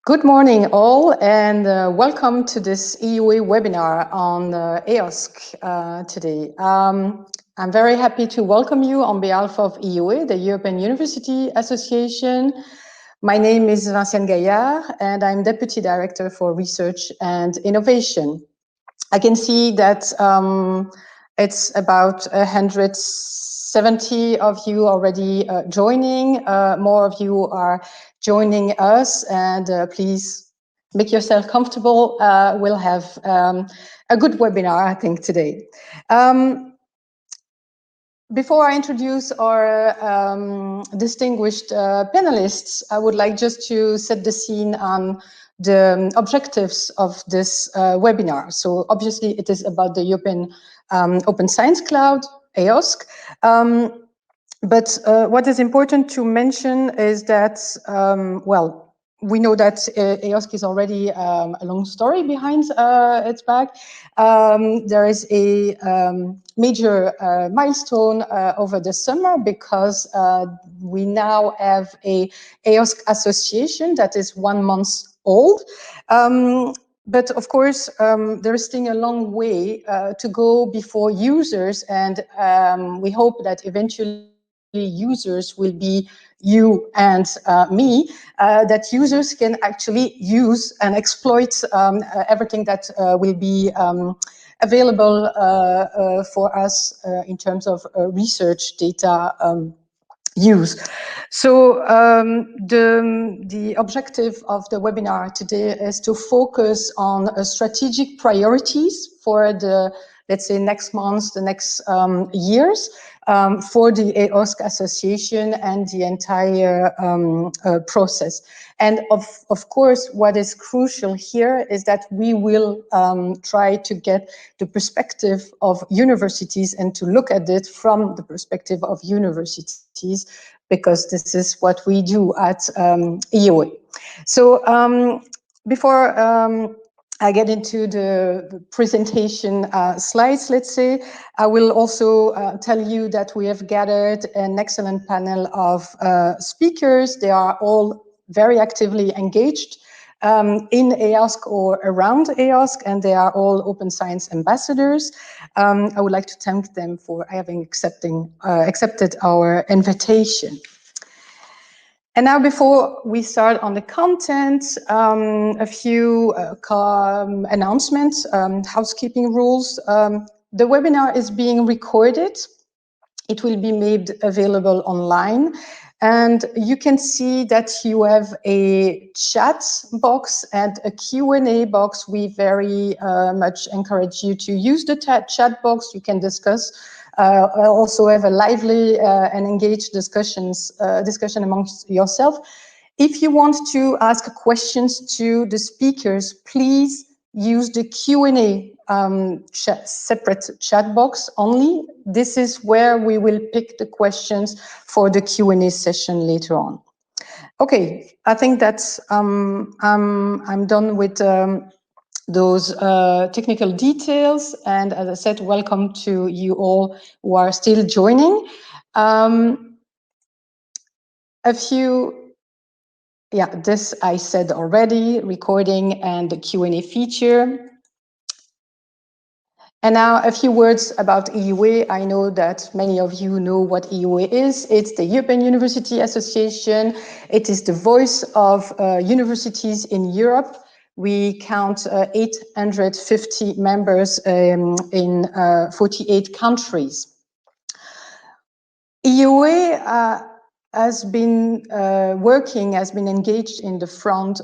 Good morning all, and welcome to this EUA webinar on EOSC today. I'm very happy to welcome you on behalf of EUA, the European University Association. My name is Vinciane Gaillard, and I'm Deputy Director for Research and Innovation. I can see that it's about 170 of you already joining. More of you are joining us, and please make yourself comfortable. We'll have a good webinar, I think, today. Before I introduce our distinguished panelists, I would like just to set the scene on the objectives of this webinar. So obviously it is about the European Open Science Cloud, EOSC. But what is important to mention is that, well, we know that EOSC is already a long story behind its back. There is a major milestone over the summer because we now have a EOSC association that is 1 month old. But of course, there is still a long way to go before users, and we hope that eventually users will be you and me, that users can actually use and exploit everything that will be available for us in terms of research data use. So the objective of the webinar today is to focus on strategic priorities for the, let's say, next months, the next years, for the EOSC Association and the entire process. And of course, what is crucial here is that we will try to get the perspective of universities and to look at it from the perspective of universities, because this is what we do at EUA. So before I get into the presentation slides, let's say, I will also tell you that we have gathered an excellent panel of speakers. They are all very actively engaged in EOSC or around EOSC, and they are all open science ambassadors. I would like to thank them for having accepted our invitation. And now, before we start on the content, a few announcements, housekeeping rules. The webinar is being recorded. It will be made available online. And you can see that you have a chat box and a Q&A box. We very much encourage you to use the chat box. You can discuss. Also have a lively and engaged discussion amongst yourself. If you want to ask questions to the speakers, please use the Q&A separate chat box only. This is where we will pick the questions for the Q&A session later on. Okay, I think that's I'm done with those technical details, and as I said, welcome to you all who are still joining. A few, yeah, this I said already, recording and the Q&A feature. And now a few words about EUA. I know that many of you know what EUA is. It's the European University Association. It is the voice of universities in Europe. We count 850 members in 48 countries. EUA has been engaged in the front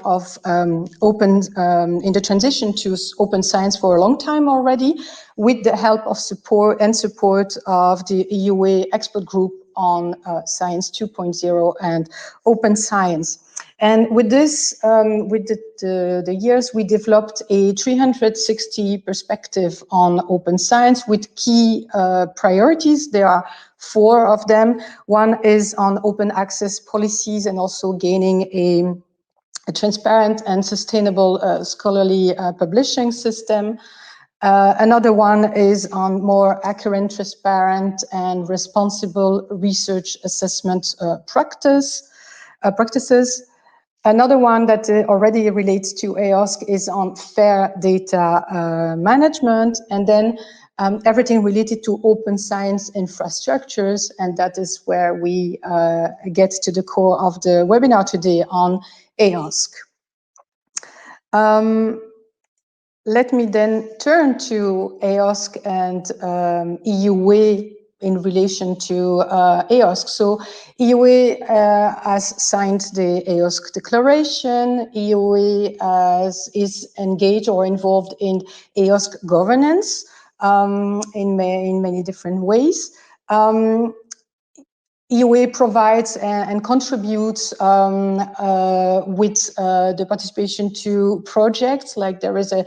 of in the transition to open science for a long time already, with the help of support of the EUA expert group on Science 2.0 and open science. And with this, with the years, we developed a 360 perspective on open science with key priorities. There are 4 of them. One is on open access policies and also gaining a transparent and sustainable scholarly publishing system. Another one is on more accurate, transparent, and responsible research assessment practices. Another one that already relates to EOSC is on fair data management, and then everything related to open science infrastructures, and that is where we get to the core of the webinar today on EOSC. Let me then turn to EOSC and EUA in relation to EOSC. So EUA has signed the EOSC declaration. EUA is engaged or involved in EOSC governance in many different ways. EUA provides and contributes with the participation to projects, like there is a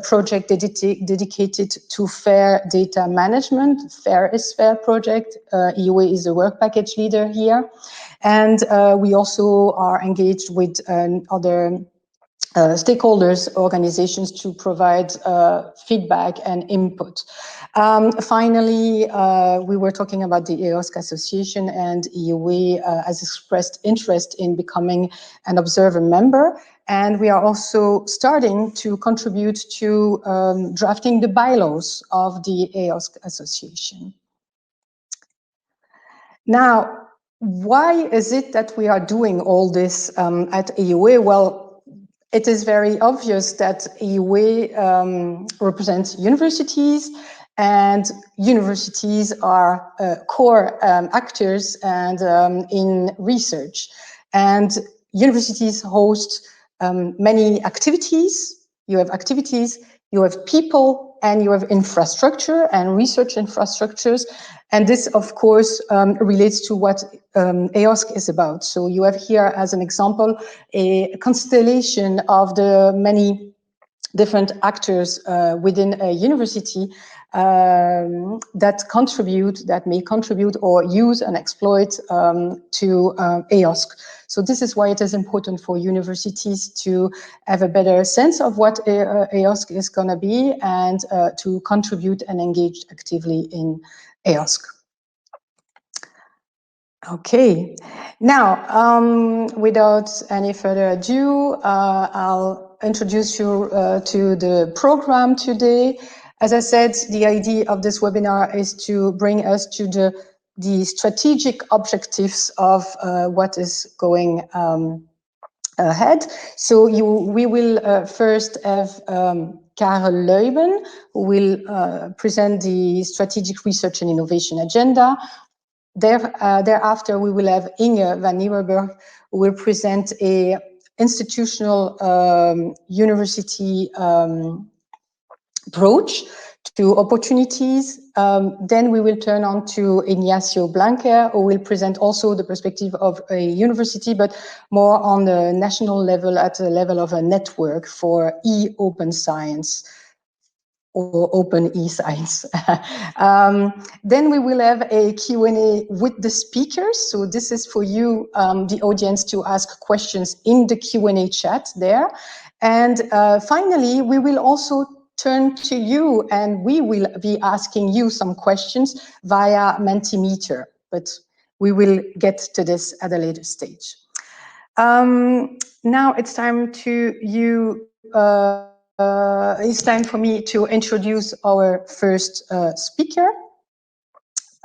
project dedicated to fair data management. Fair is Fair project. EUA is the work package leader here. And we also are engaged with other stakeholders, organizations to provide feedback and input. Finally, we were talking about the EOSC Association, and EUA has expressed interest in becoming an observer member. And we are also starting to contribute to drafting the bylaws of the EOSC Association. Now, why is it that we are doing all this at EUA? Well, it is very obvious that EUA represents universities, and universities are core actors and in research. And universities host many activities. You have activities, you have people, and you have infrastructure and research infrastructures. And this, of course, relates to what EOSC is about. So you have here, as an example, a constellation of the many different actors within a university that may contribute or use and exploit to EOSC. So this is why it is important for universities to have a better sense of what EOSC is going to be, and to contribute and engage actively in EOSC. Okay, now without any further ado, I'll introduce you to the program today. As I said, the idea of this webinar is to bring us to the strategic objectives of what is going ahead. So we will first have Karel Leuben, who will present the strategic research and innovation agenda. Thereafter, we will have Inge van Nieuwenburg, who will present a institutional university approach to opportunities. Then we will turn on to Ignacio Blanquer, who will present also the perspective of a university, but more on the national level, at the level of a network for e-open science, or open e-science. Then we will have a Q&A with the speakers. So this is for you, the audience, to ask questions in the Q&A chat there. And finally, we will also turn to you, and we will be asking you some questions via Mentimeter, but we will get to this at a later stage. Now it's time it's time for me to introduce our first speaker.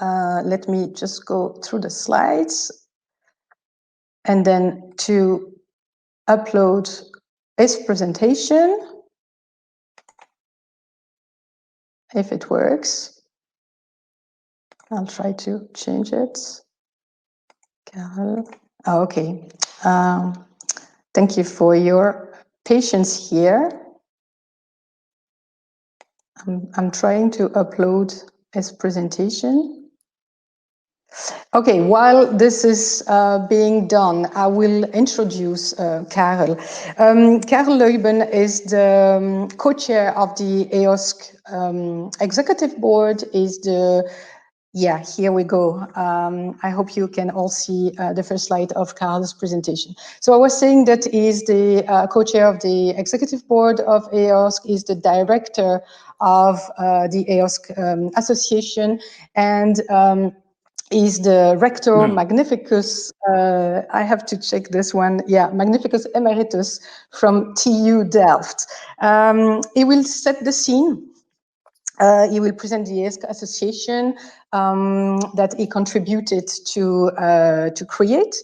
Let me just go through the slides, and then to upload his presentation, if it works. I'll try to change it. Karel. Oh, okay. Thank you for your patience here. I'm trying to upload his presentation. Okay, while this is being done, I will introduce Karel. Karel Leuben is the co-chair of the EOSC Executive Board, is the Yeah, here we go. I hope you can all see the first slide of Karel's presentation. So I was saying that he is the co-chair of the executive board of EOSC, is the director of the EOSC Association, and is the Rector Magnificus. I have to check this one. Yeah, Magnificus Emeritus from TU Delft. He will set the scene. He will present the EOSC association that he contributed to create.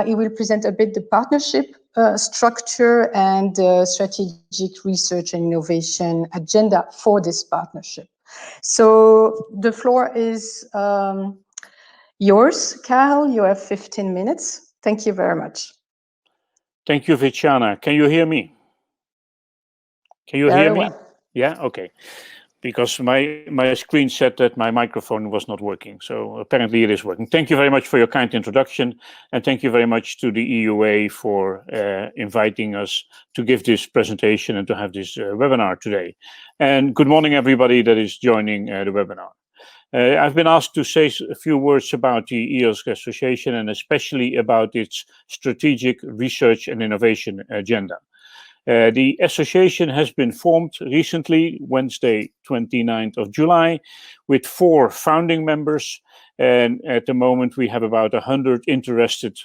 He will present a bit the partnership structure and strategic research and innovation agenda for this partnership. So the floor is yours, Karel. You have 15 minutes. Thank you very much. Thank you, Vichana. Can you hear me? Can you hear me? Well. Yeah, okay. Because my screen said that my microphone was not working. So apparently it is working. Thank you very much for your kind introduction. And thank you very much to the EUA for inviting us to give this presentation and to have this webinar today. And good morning, everybody that is joining the webinar. I've been asked to say a few words about the EOSC Association and especially about its strategic research and innovation agenda. The association has been formed recently, Wednesday, 29th of July, with 4 founding members. And at the moment, we have about 100 interested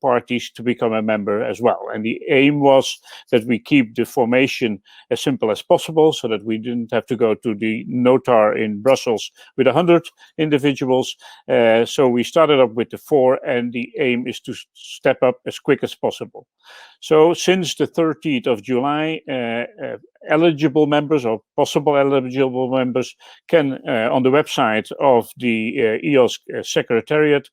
parties to become a member as well. And the aim was that we keep the formation as simple as possible so that we didn't have to go to the notar in Brussels with 100 individuals. So we started up with the 4, and the aim is to step up as quick as possible. So since the 30th of July, eligible members or possible eligible members can, on the website of the EOSC Secretariat,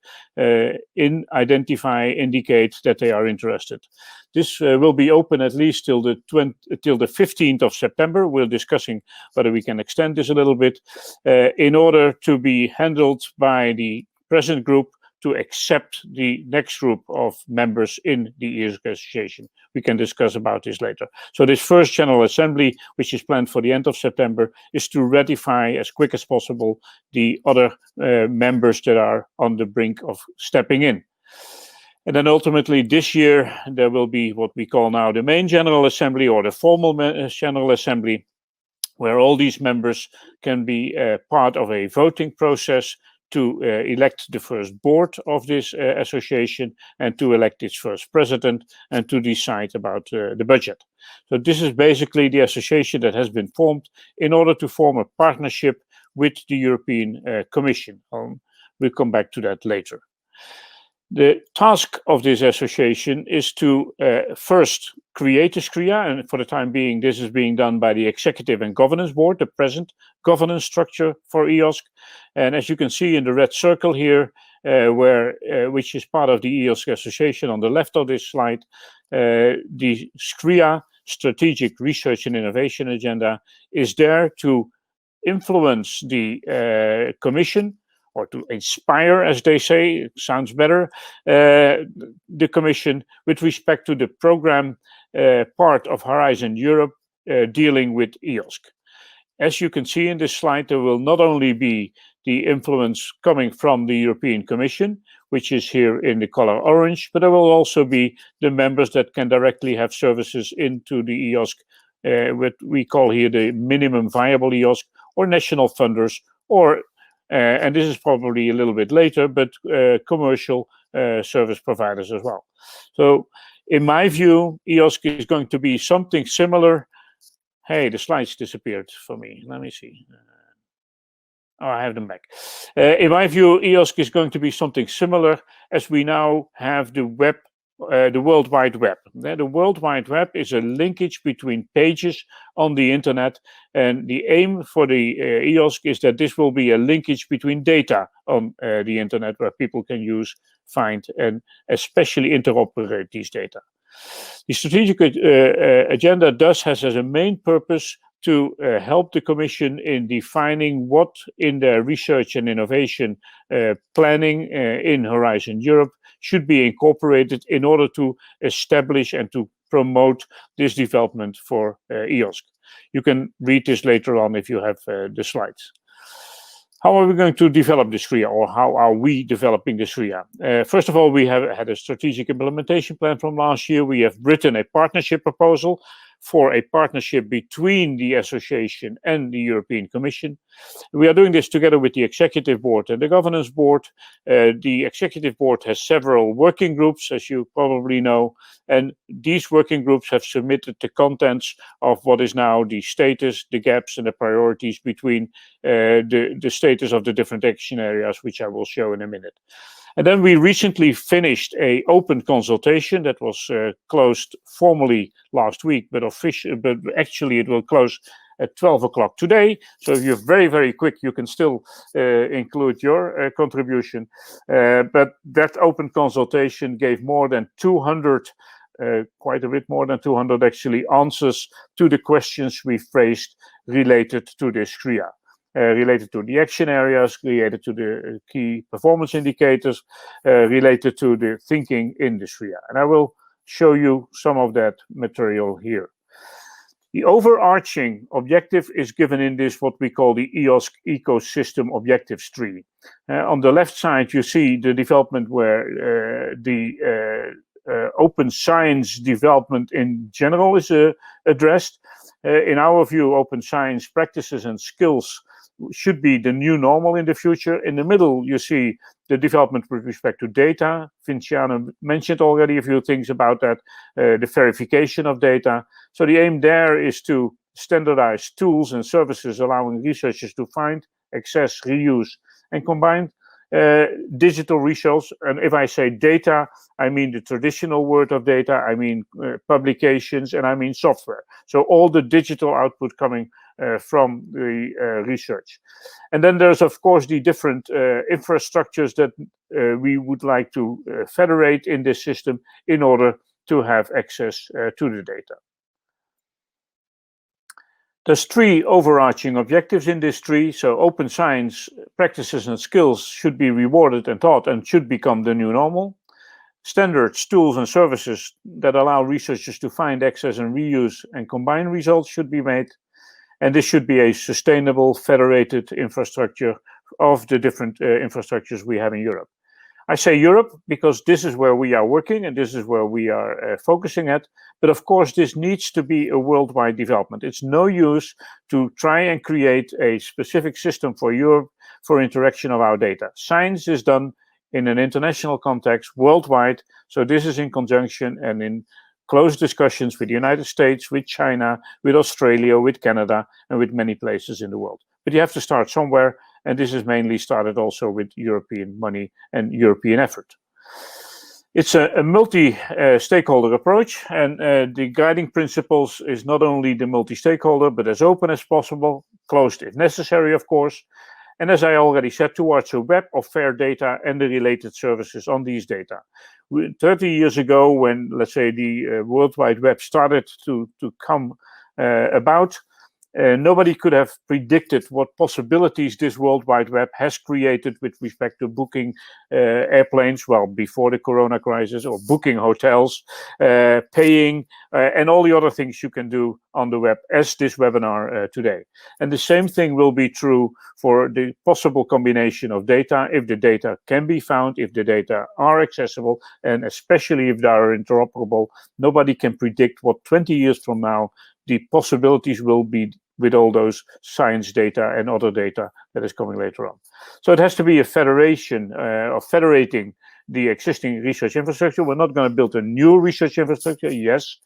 indicate that they are interested. This will be open at least till the 15th of September. We're discussing whether we can extend this a little bit in order to be handled by the present group to accept the next group of members in the EOSC Association. We can discuss about this later. So this first General Assembly, which is planned for the end of September, is to ratify as quick as possible the other members that are on the brink of stepping in. And then ultimately this year, there will be what we call now the main General Assembly or the formal General Assembly, where all these members can be part of a voting process to elect the first board of this association and to elect its first president and to decide about the budget. So this is basically the association that has been formed in order to form a partnership with the European Commission. We'll come back to that later. The task of this association is to first create a SCRIA, and for the time being, this is being done by the Executive and Governance Board, the present governance structure for EOSC. And as you can see in the red circle here, which is part of the EOSC Association on the left of this slide, the SCRIA, Strategic Research and Innovation Agenda, is there to influence the Commission, or to inspire, as they say, it sounds better, the Commission with respect to the program part of Horizon Europe dealing with EOSC. As you can see in this slide, there will not only be the influence coming from the European Commission, which is here in the color orange, but there will also be the members that can directly have services into the EOSC, what we call here the minimum viable EOSC, or national funders, or and this is probably a little bit later, but commercial service providers as well. So in my view, EOSC is going to be something similar. Hey, the slides disappeared for me. Let me see. Oh, I have them back. In my view, EOSC is going to be something similar as we now have the web, the World Wide Web. The World Wide Web is a linkage between pages on the internet, and the aim for the EOSC is that this will be a linkage between data on the internet where people can use, find, and especially interoperate these data. The strategic agenda thus has as a main purpose to help the Commission in defining what in their research and innovation planning in Horizon Europe should be incorporated in order to establish and to promote this development for EOSC. You can read this later on if you have the slides. How are we going to develop the SCRIA, or how are we developing the SCRIA? First of all, we have had a strategic implementation plan from last year. We have written a partnership proposal for a partnership between the association and the European Commission. We are doing this together with the Executive Board and the Governance Board. The Executive Board has several working groups, as you probably know, and these working groups have submitted the contents of what is now the status, the gaps, and the priorities between the status of the different action areas, which I will show in a minute. And then we recently finished an open consultation that was closed formally last week, but actually it will close at 12 o'clock today. So if you're very, very quick, you can still include your contribution. But that open consultation gave more than 200, quite a bit more than 200 actually, answers to the questions we faced related to this KRIA. Related to the action areas, related to the key performance indicators, related to the thinking in this KRIA. And I will show you some of that material here. The overarching objective is given in this, what we call the EOSC ecosystem objectives tree. On the left side, you see the development where the open science development in general is addressed. In our view, open science practices and skills should be the new normal in the future. In the middle, you see the development with respect to data. Vinciane mentioned already a few things about that, the verification of data. So the aim there is to standardize tools and services allowing researchers to find, access, reuse, and combine digital resources. And if I say data, I mean the traditional word of data, I mean publications, and I mean software. So all the digital output coming from the research. And then there's, of course, the different infrastructures that we would like to federate in this system in order to have access to the data. There's three overarching objectives in this tree. So open science practices and skills should be rewarded and taught and should become the new normal. Standards, tools, and services that allow researchers to find, access, and reuse and combine results should be made. And this should be a sustainable, federated infrastructure of the different infrastructures we have in Europe. I say Europe because this is where we are working and this is where we are focusing at. But of course, this needs to be a worldwide development. It's no use to try and create a specific system for Europe for interaction of our data. Science is done in an international context, worldwide. So this is in conjunction and in close discussions with the United States, with China, with Australia, with Canada, and with many places in the world. But you have to start somewhere, and this is mainly started also with European money and European effort. It's a multi-stakeholder approach, and the guiding principles is not only the multi-stakeholder, but as open as possible, closed if necessary, of course. And as I already said, towards a web of fair data and the related services on these data. 30 years ago, when, let's say, the World Wide Web started to come about, nobody could have predicted what possibilities this World Wide Web has created with respect to booking airplanes, well, before the corona crisis, or booking hotels, paying, and all the other things you can do on the web as this webinar today. And the same thing will be true for the possible combination of data, if the data can be found, if the data are accessible, and especially if they are interoperable. Nobody can predict what 20 years from now the possibilities will be with all those science data and other data that is coming later on. So it has to be a federation of federating the existing research infrastructure. We're not going to build a new research infrastructure. Yes,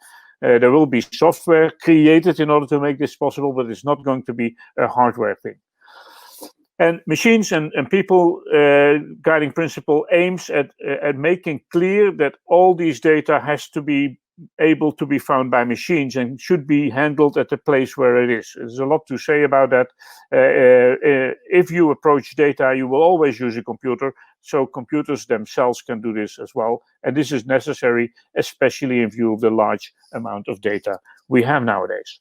there will be software created in order to make this possible, but it's not going to be a hardware thing. And machines and people guiding principle aims at making clear that all these data has to be able to be found by machines and should be handled at the place where it is. There's a lot to say about that. If you approach data, you will always use a computer, so computers themselves can do this as well. And this is necessary, especially in view of the large amount of data we have nowadays.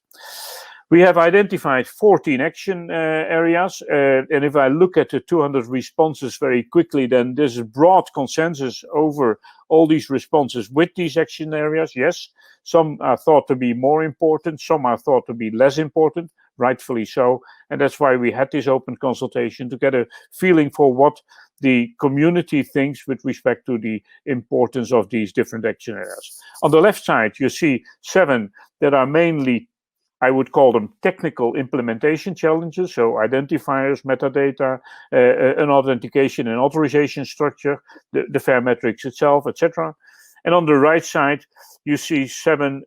We have identified 14 action areas, and if I look at the 200 responses very quickly, then there's a broad consensus over all these responses with these action areas. Yes, some are thought to be more important, some are thought to be less important, rightfully so, and that's why we had this open consultation to get a feeling for what the community thinks with respect to the importance of these different action areas. On the left side, you see 7 that are mainly, I would call them technical implementation challenges, so identifiers, metadata, an authentication and authorization structure, the FAIR metrics itself, etc. And on the right side, you see 7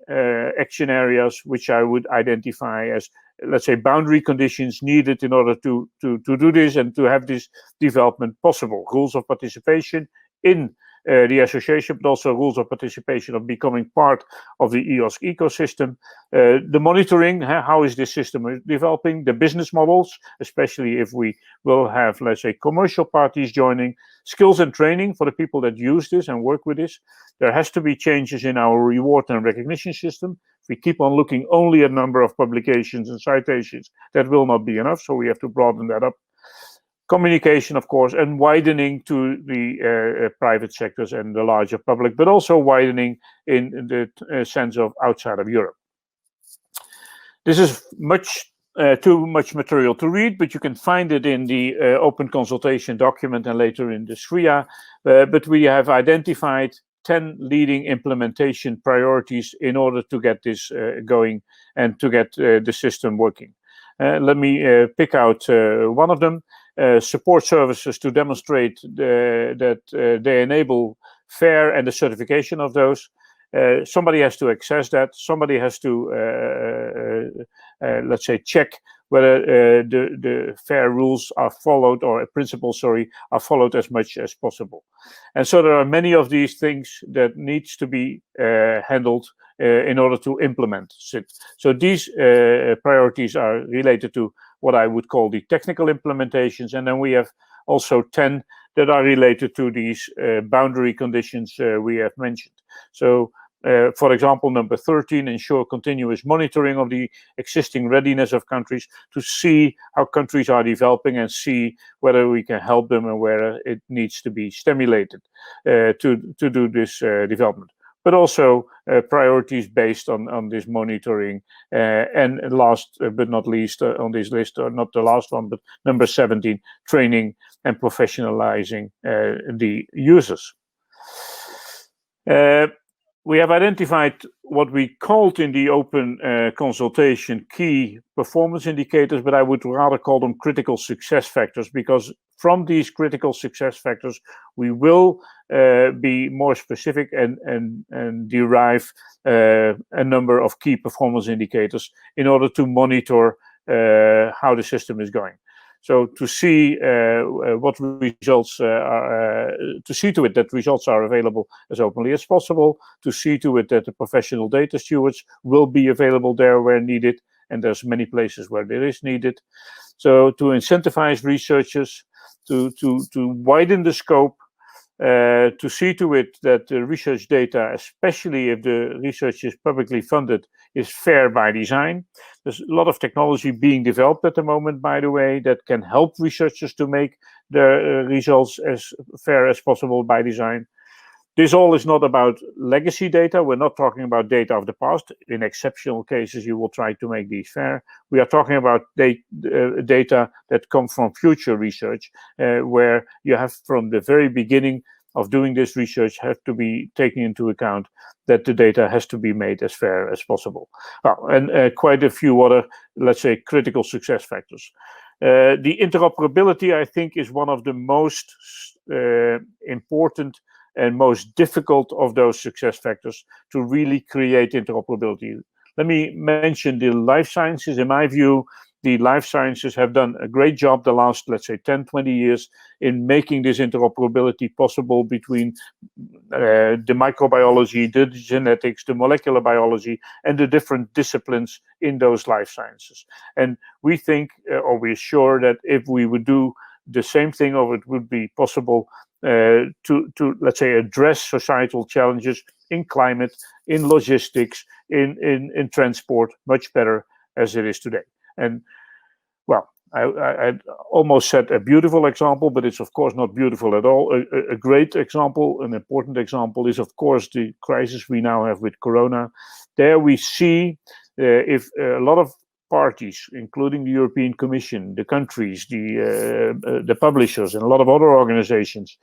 action areas which I would identify as, let's say, boundary conditions needed in order to do this and to have this development possible. Rules of participation in the association, but also rules of participation of becoming part of the EOSC ecosystem. The monitoring, how is this system developing? The business models, especially if we will have, let's say, commercial parties joining. Skills and training for the people that use this and work with this. There has to be changes in our reward and recognition system. If we keep on looking only at number of publications and citations, that will not be enough, so we have to broaden that up. Communication, of course, and widening to the private sectors and the larger public, but also widening in the sense of outside of Europe. This is too much material to read, but you can find it in the open consultation document and later in the SRIA. But we have identified 10 leading implementation priorities in order to get this going and to get the system working. Let me pick out one of them. Support services to demonstrate that they enable FAIR and the certification of those. Somebody has to access that. Somebody has to, let's say, check whether the FAIR rules are followed, or principles, sorry, are followed as much as possible. And so there are many of these things that needs to be handled in order to implement it. So these priorities are related to what I would call the technical implementations, and then we have also 10 that are related to these boundary conditions we have mentioned. So, for example, number 13, ensure continuous monitoring of the existing readiness of countries to see how countries are developing and see whether we can help them and where it needs to be stimulated to do this development. But also priorities based on this monitoring. And last but not least on this list, or not the last one, but number 17, training and professionalizing the users. We have identified what we called in the open consultation key performance indicators, but I would rather call them critical success factors, because from these critical success factors, we will be more specific and derive a number of key performance indicators in order to monitor how the system is going. So to see what results are, to see to it that results are available as openly as possible, to see to it that the professional data stewards will be available there where needed, and there's many places where there is needed. So to incentivize researchers, to widen the scope, to see to it that the research data, especially if the research is publicly funded, is fair by design. There's a lot of technology being developed at the moment, by the way, that can help researchers to make the results as fair as possible by design. This all is not about legacy data. We're not talking about data of the past. In exceptional cases, you will try to make these fair. We are talking about data that come from future research, where you have from the very beginning of doing this research have to be taken into account that the data has to be made as fair as possible. Well, and quite a few other, let's say, critical success factors. The interoperability, I think, is one of the most important and most difficult of those success factors to really create interoperability. Let me mention the life sciences. In my view, the life sciences have done a great job the last, let's say, 10, 20 years in making this interoperability possible between the microbiology, the genetics, the molecular biology, and the different disciplines in those life sciences. And we think, or we're sure that if we would do the same thing, or it would be possible to let's say, address societal challenges in climate, in logistics, in transport, much better as it is today. And well, I almost said a beautiful example, but it's of course not beautiful at all. A great example, an important example, is of course the crisis we now have with Corona. There we see if a lot of parties, including the European Commission, the countries, the publishers, and a lot of other organizations,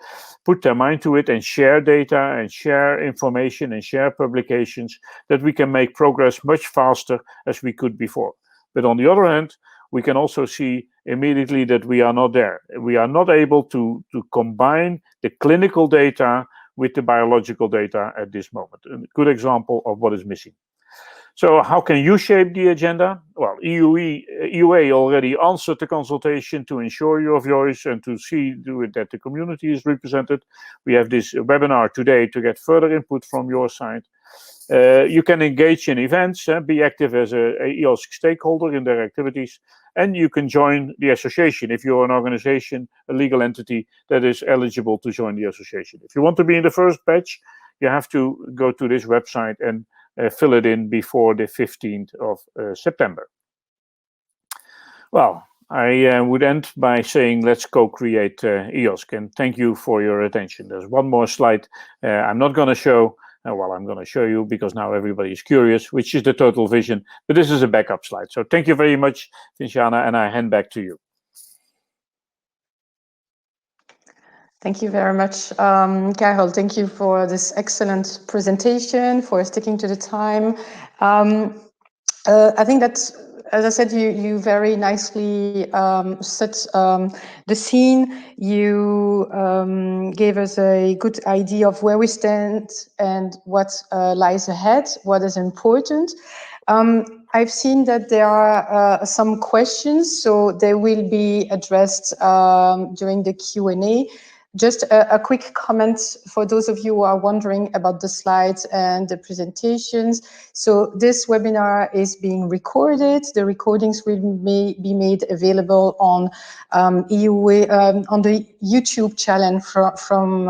put their mind to it and share data and share information and share publications, that we can make progress much faster as we could before. But on the other hand, we can also see immediately that we are not there. We are not able to combine the clinical data with the biological data at this moment. A good example of what is missing. So how can you shape the agenda? Well, EUA already answered the consultation to ensure your voice and to see that the community is represented. We have this webinar today to get further input from your side. You can engage in events, be active as a EOSC stakeholder in their activities, and you can join the association if you're an organization, a legal entity that is eligible to join the association. If you want to be in the first batch, you have to go to this website and fill it in before the 15th of September. Well, I would end by saying let's co-create EOSC, and thank you for your attention. There's one more slide I'm not going to show. Well, I'm going to show you because now everybody is curious, which is the total vision, but this is a backup slide. So thank you very much, Vinciana, and I hand back to you. Thank you very much, Carol. Thank you for this excellent presentation, for sticking to the time. I think that, as I said, you very nicely set the scene. You gave us a good idea of where we stand and what lies ahead, what is important. I've seen that there are some questions, so they will be addressed during the Q&A. Just a quick comment for those of you who are wondering about the slides and the presentations. So this webinar is being recorded. The recordings will be made available on EUA, on the YouTube channel from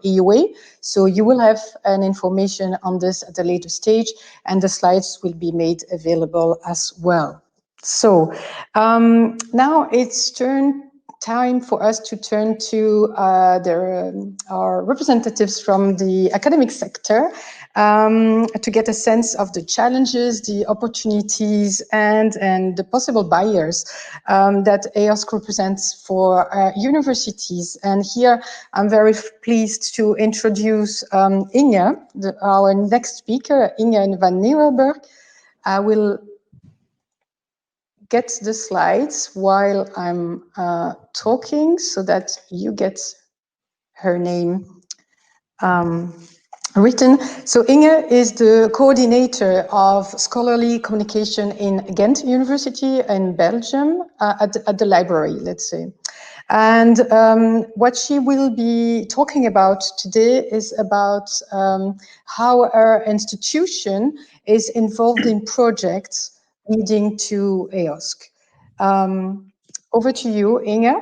EUA. So you will have an information on this at a later stage, and the slides will be made available as well. So now it's time for us to turn to our representatives from the academic sector to get a sense of the challenges, the opportunities, and the possible barriers that EOSC represents for universities. And here I'm very pleased to introduce Inge, our next speaker, Inge van Nieuwenburg. I will get the slides while I'm talking so that you get her name written. So Inge is the coordinator of scholarly communication in Ghent University in Belgium at the library, let's say. And what she will be talking about today is about how our institution is involved in projects leading to EOSC. Over to you, Inge.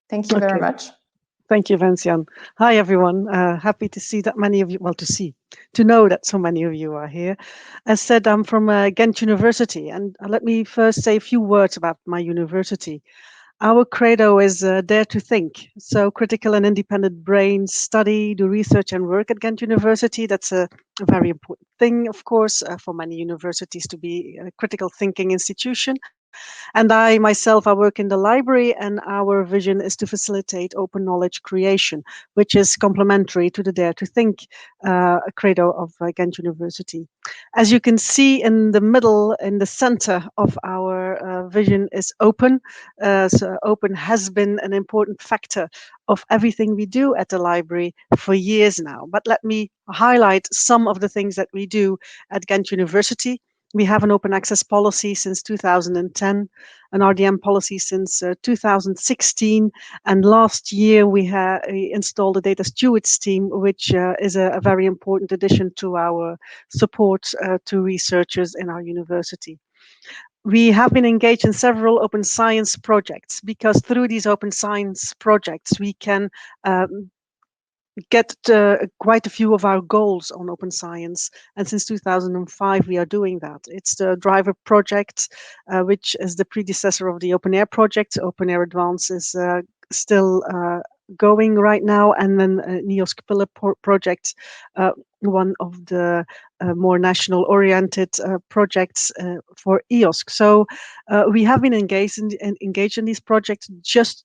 Thank you very much. Thank you, Vincian. Hi, everyone. Happy to see that many of you, to know that so many of you are here. As said, I'm from Ghent University, and let me first say a few words about my university. Our credo is dare to think. So critical and independent brains study, do research and work at Ghent University. That's a very important thing, of course, for many universities to be a critical thinking institution. And I myself, I work in the library, and our vision is to facilitate open knowledge creation, which is complementary to the Dare to Think credo of Ghent University. As you can see in the middle, in the center of our vision is open. So open has been an important factor of everything we do at the library for years now. But let me highlight some of the things that we do at Ghent University. We have an open access policy since 2010, an RDM policy since 2016, and last year we installed a data stewards team, which is a very important addition to our support to researchers in our university. We have been engaged in several open science projects, because through these open science projects we can get quite a few of our goals on open science, and since 2005 we are doing that. It's the Driver project, which is the predecessor of the Open Air project. Open Air Advance is still going right now, and then Eos Pillar project, one of the more national oriented projects for EOSC. So we have been engaged in these projects just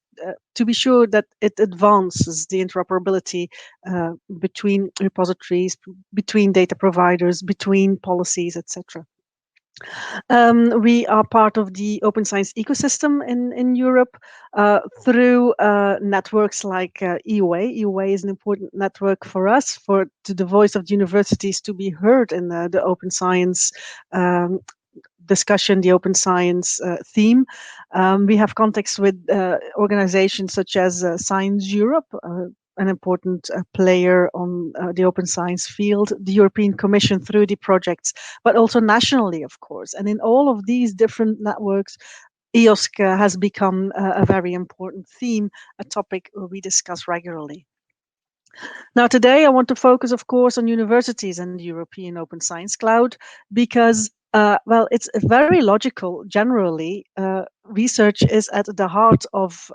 to be sure that it advances the interoperability between repositories, between data providers, between policies, etc. We are part of the open science ecosystem in Europe through networks like EUA. EUA is an important network for us, to the voice of the universities to be heard in the open science discussion, the open science theme. We have contacts with organizations such as Science Europe, an important player on the open science field, the European Commission through the projects, but also nationally, of course. And in all of these different networks, EOSC has become a very important theme, a topic we discuss regularly. Now, today I want to focus, of course, on universities and the European Open Science Cloud, because well, it's very logical. Generally, research is at the heart of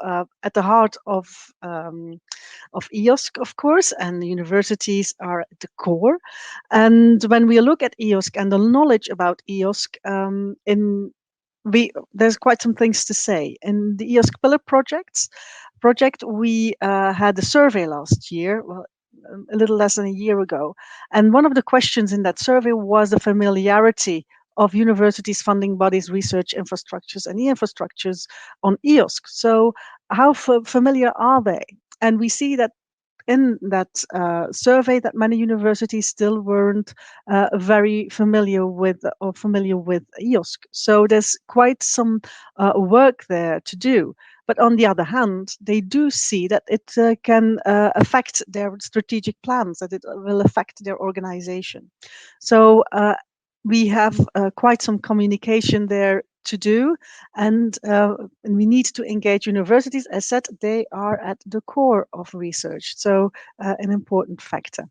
EOSC, of course, and the universities are at the core. And when we look at EOSC and the knowledge about EOSC, there's quite some things to say. In the EOSC Pillar project, we had a survey last year. Well, a little less than a year ago. And one of the questions in that survey was the familiarity of universities, funding bodies, research infrastructures, and e-infrastructures on EOSC. So how familiar are they? And we see that in that survey that many universities still weren't very familiar with EOSC. So there's quite some work there to do. But on the other hand, they do see that it can affect their strategic plans, that it will affect their organization. So we have quite some communication there to do, and we need to engage universities. As said, they are at the core of research, so an important factor.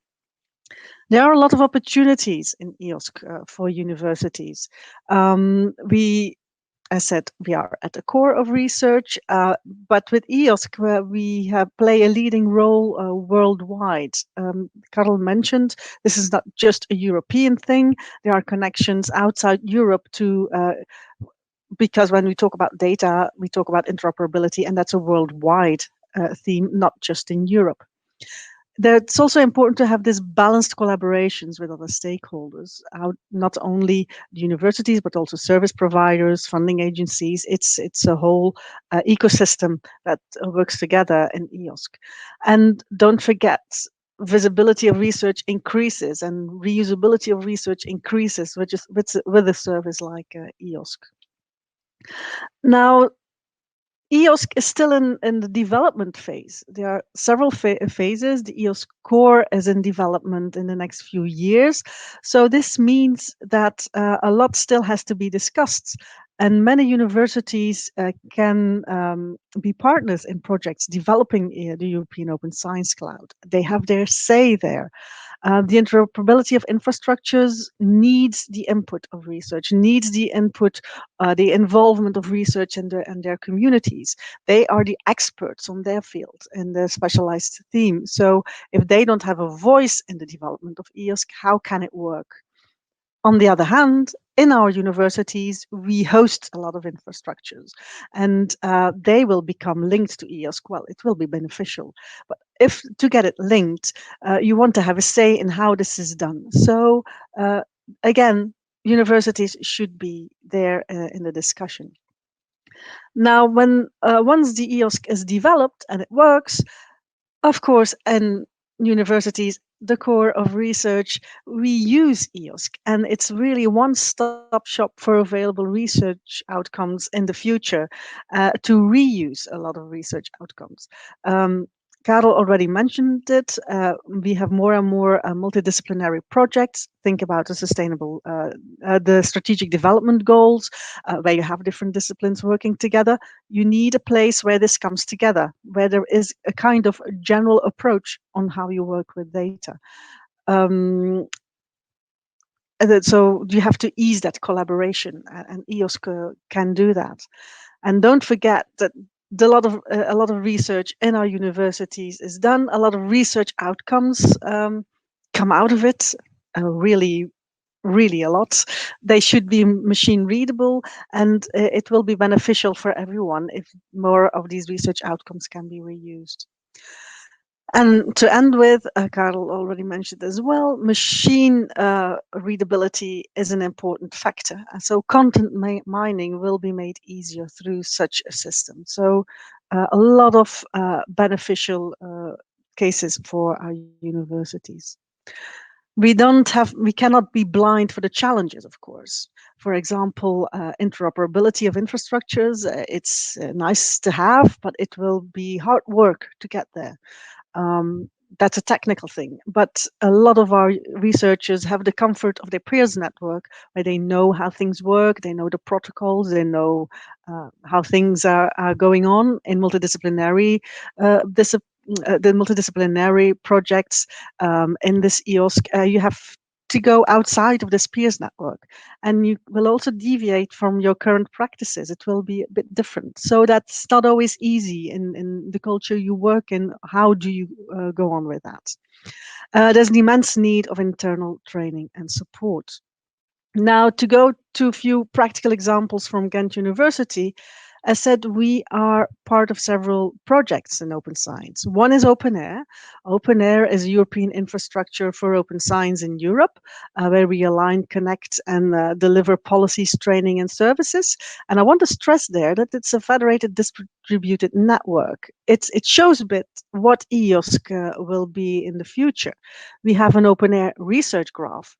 There are a lot of opportunities in EOSC for universities. As said, we are at the core of research, but with EOSC, we play a leading role worldwide. Karel mentioned this is not just a European thing. There are connections outside Europe to because when we talk about data, we talk about interoperability, and that's a worldwide theme, not just in Europe. It's also important to have this balanced collaborations with other stakeholders, not only the universities, but also service providers, funding agencies. It's a whole ecosystem that works together in EOSC. And don't forget, visibility of research increases and reusability of research increases with a service like EOSC. Now, EOSC is still in the development phase. There are several phases. The EOSC core is in development in the next few years. So this means that a lot still has to be discussed. And many universities can be partners in projects developing the European Open Science Cloud. They have their say there. The interoperability of infrastructures needs the input of research, needs the input, the involvement of research and their communities. They are the experts on their field in the specialized theme. So if they don't have a voice in the development of EOSC, how can it work? On the other hand, in our universities, we host a lot of infrastructures, and they will become linked to EOSC. Well, it will be beneficial, but if to get it linked, you want to have a say in how this is done. So again, universities should be there in the discussion. Now, once the EOSC is developed and it works, of course, and universities, the core of research, we use EOSC, and it's really a one-stop shop for available research outcomes in the future to reuse a lot of research outcomes. Karel already mentioned it. We have more and more multidisciplinary projects. Think about the sustainable, the strategic development goals, where you have different disciplines working together. You need a place where this comes together, where there is a kind of general approach on how you work with data. So you have to ease that collaboration, and EOSC can do that. And don't forget that a lot of research in our universities is done. A lot of research outcomes come out of it. Really a lot. They should be machine readable, and it will be beneficial for everyone if more of these research outcomes can be reused. And to end with, Karel already mentioned as well, machine readability is an important factor. And so content mining will be made easier through such a system. So a lot of beneficial cases for our universities. We cannot be blind for the challenges, of course. For example, interoperability of infrastructures, it's nice to have, but it will be hard work to get there. That's a technical thing, but a lot of our researchers have the comfort of their peers network, where they know how things work, they know the protocols, they know how things are going on in multidisciplinary the multidisciplinary projects in this EOSC. You have to go outside of this peers network, and you will also deviate from your current practices. It will be a bit different. So that's not always easy in the culture you work in. How do you go on with that? There's an immense need of internal training and support. Now, to go to a few practical examples from Ghent University, as said, we are part of several projects in open science. One is OpenAIR. OpenAIR is a European infrastructure for open science in Europe, where we align, connect, and deliver policies, training, and services. And I want to stress there that it's a federated distributed network. It shows a bit what EOSC will be in the future. We have an OpenAIR research graph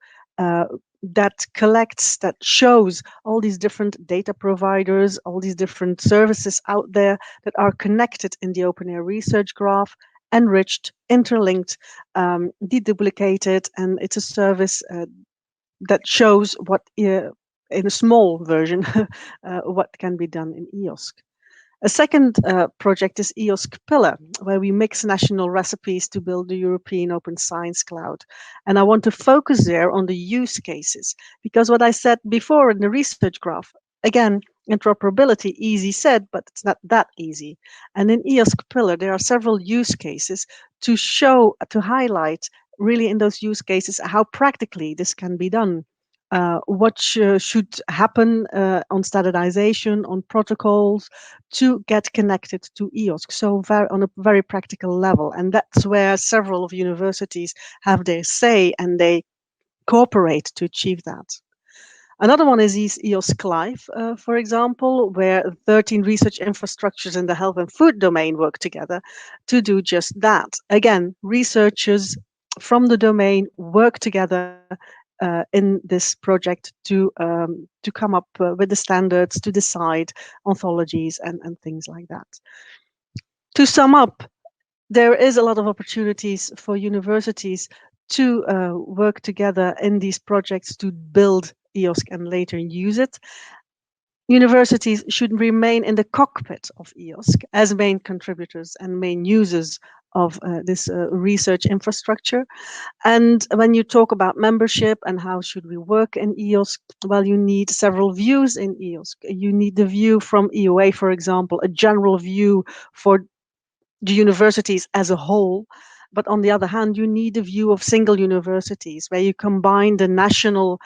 that collects, that shows all these different data providers, all these different services out there that are connected in the OpenAIR research graph, enriched, interlinked, deduplicated, and it's a service that shows what, in a small version, what can be done in EOSC. A second project is Eos Pillar, where we mix national recipes to build the European Open Science Cloud. And I want to focus there on the use cases, because what I said before in the research graph, again, interoperability, easy said, but it's not that easy. And in Eos Pillar, there are several use cases to show, to highlight really in those use cases how practically this can be done. What should happen on standardization, on protocols to get connected to EOSC, so on a very practical level. And that's where several of universities have their say and they cooperate to achieve that. Another one is EOSC Live, for example, where 13 research infrastructures in the health and food domain work together to do just that. Again, researchers from the domain work together in this project to come up with the standards, to decide ontologies and things like that. To sum up, there is a lot of opportunities for universities to work together in these projects to build EOSC and later use it. Universities should remain in the cockpit of EOSC as main contributors and main users of this research infrastructure. And when you talk about membership and how should we work in EOSC, well, you need several views in EOSC. You need the view from EUA, for example, a general view for the universities as a whole. But on the other hand, you need a view of single universities where you combine the national,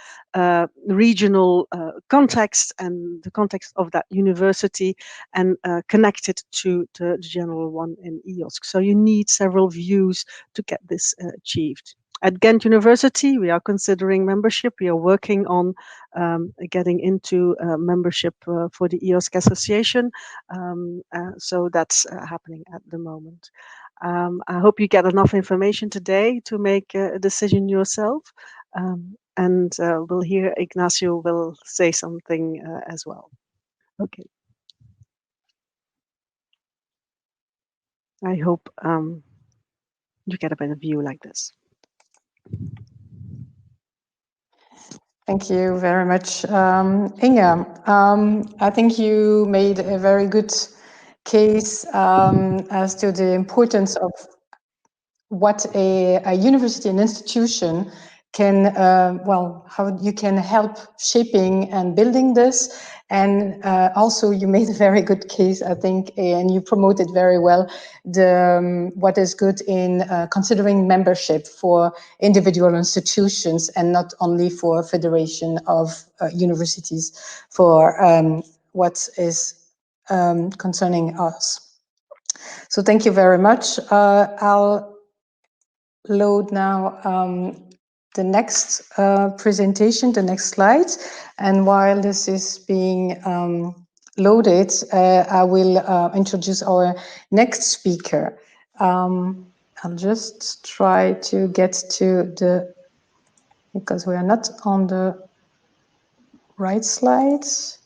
regional context and the context of that university and connect it to the general one in EOSC. So you need several views to get this achieved. At Ghent University, we are considering membership. We are working on getting into membership for the EOSC Association. So that's happening at the moment. I hope you get enough information today to make a decision yourself. And we'll hear Ignacio will say something as well. Okay. I hope you get a better view like this. Thank you very much, Inge. I think you made a very good case as to the importance of what a university and institution can, well, how you can help shaping and building this. And also you made a very good case, I think, and you promoted very well the what is good in considering membership for individual institutions and not only for federation of universities for what is concerning us. So thank you very much. I'll load now the next presentation, the next slides. And while this is being loaded, I will introduce our next speaker. I'll just try to get to the, because we are not on the right slides.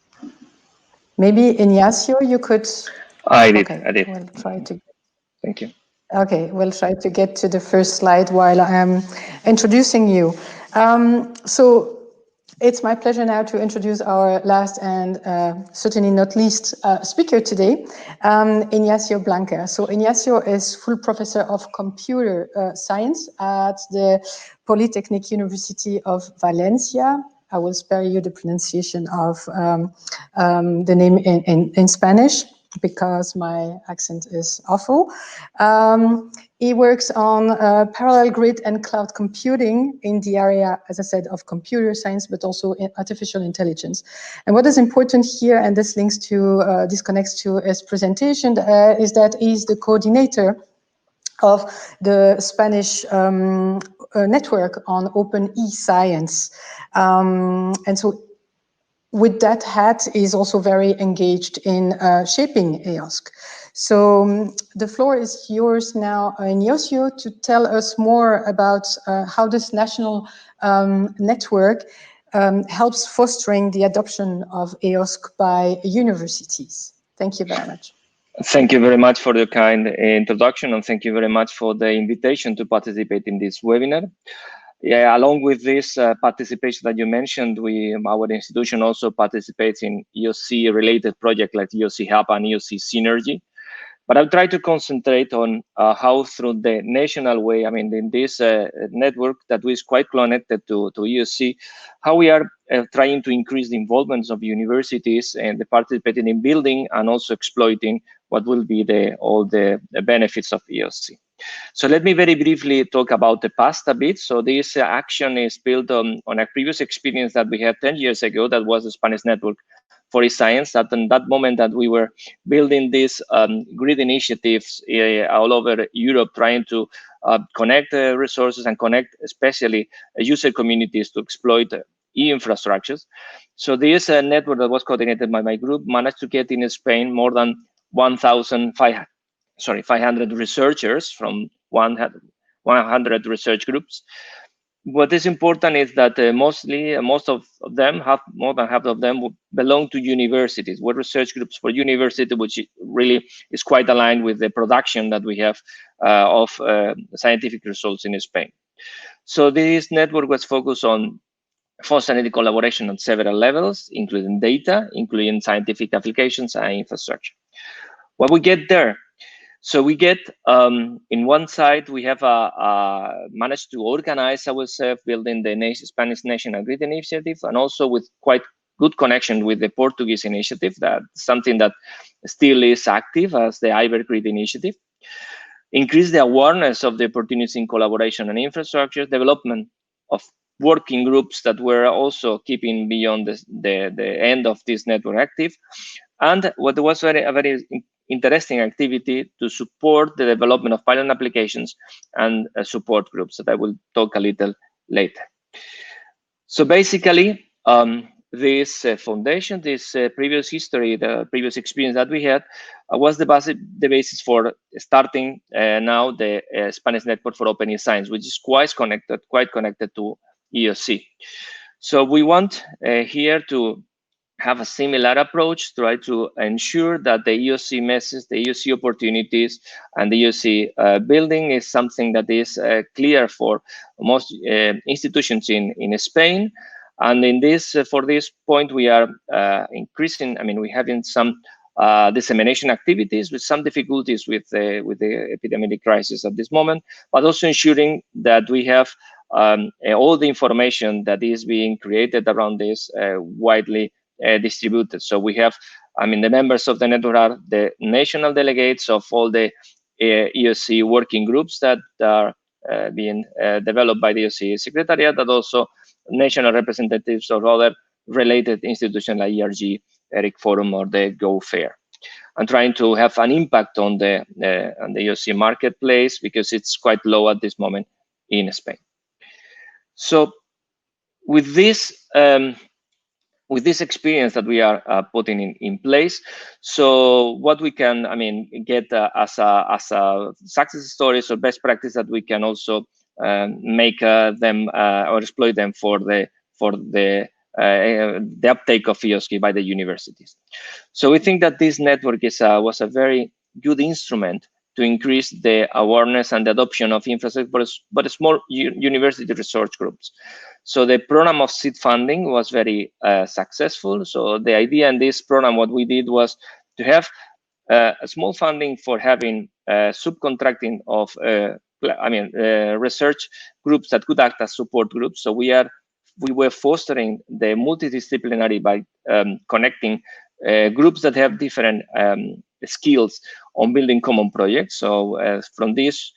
Maybe Ignacio, you could. I did. We'll try to. Thank you. Okay, we'll try to get to the first slide while I am introducing you. So it's my pleasure now to introduce our last and certainly not least speaker today, Ignacio Blanca. So Ignacio is full professor of computer science at the Polytechnic University of Valencia. I will spare you the pronunciation of the name in Spanish, because my accent is awful. He works on parallel grid and cloud computing in the area, as I said, of computer science, but also in artificial intelligence. And what is important here, and this links to, this connects to his presentation, is that he's the coordinator of the Spanish network on open e-science. And so with that hat, is also very engaged in shaping EOSC. So the floor is yours now, Ignacio, to tell us more about how this national network helps fostering the adoption of EOSC by universities. Thank you very much. Thank you very much for the kind introduction, and thank you very much for the invitation to participate in this webinar. Yeah, along with this participation that you mentioned, our institution also participates in EOSC related projects like EOSC Hub and EOSC Synergy. But I'll try to concentrate on how through the national way, I mean, in this network that is quite connected to EOSC, how we are trying to increase the involvement of universities and participating in building and also exploiting what will be all the benefits of EOSC. So let me very briefly talk about the past a bit. So this action is built on a previous experience that we had 10 years ago, that was the Spanish Network for E-Science. That in that moment that we were building these grid initiatives all over Europe, trying to connect resources and connect especially user communities to exploit e-infrastructures. So this network that was coordinated by my group managed to get in Spain more than 500 researchers from 100 research groups. What is important is that most of them, more than half of them, belong to universities. We're research groups for university, which really is quite aligned with the production that we have of scientific results in Spain. So this network was focused on fostering the collaboration on several levels, including data, including scientific applications and infrastructure. What we get there, so we get, in one side, we have managed to organize ourselves building the Spanish National Grid Initiative, and also with quite good connection with the Portuguese initiative, that's something that still is active as the Ibergrid initiative. Increase the awareness of the opportunities in collaboration and infrastructure, development of working groups that were also keeping beyond the end of this network active. And what was a very interesting activity to support the development of pilot applications and support groups that I will talk a little later. So basically, this foundation, this previous history, the previous experience that we had was the basis for starting now the Spanish Network for Open E-Science, which is quite connected to EOSC. So we want here to have a similar approach, try to ensure that the EOSC message, the EOSC opportunities, and the EOSC building is something that is clear for most institutions in Spain. And in this, for this point, we are increasing. I mean, we're having some dissemination activities with some difficulties with the epidemic crisis at this moment, but also ensuring that we have all the information that is being created around this widely distributed. So we have, the members of the network are the national delegates of all the EOSC working groups that are being developed by the EOSC Secretariat, but also national representatives of other related institutions like ERG, ERIC Forum, or the Go Fair. I'm trying to have an impact on the EOSC marketplace because it's quite low at this moment in Spain. So with this experience that we are putting in place, so what we can, get as a success stories or best practice that we can also make them or exploit them for the uptake of EOSC by the universities. So we think that this network was a very good instrument to increase the awareness and the adoption of infrastructure, but small university research groups. So the program of seed funding was very successful. So the idea in this program, what we did was to have a small funding for having subcontracting of research groups that could act as support groups. So we were fostering the multidisciplinary by connecting groups that have different skills on building common projects. So from this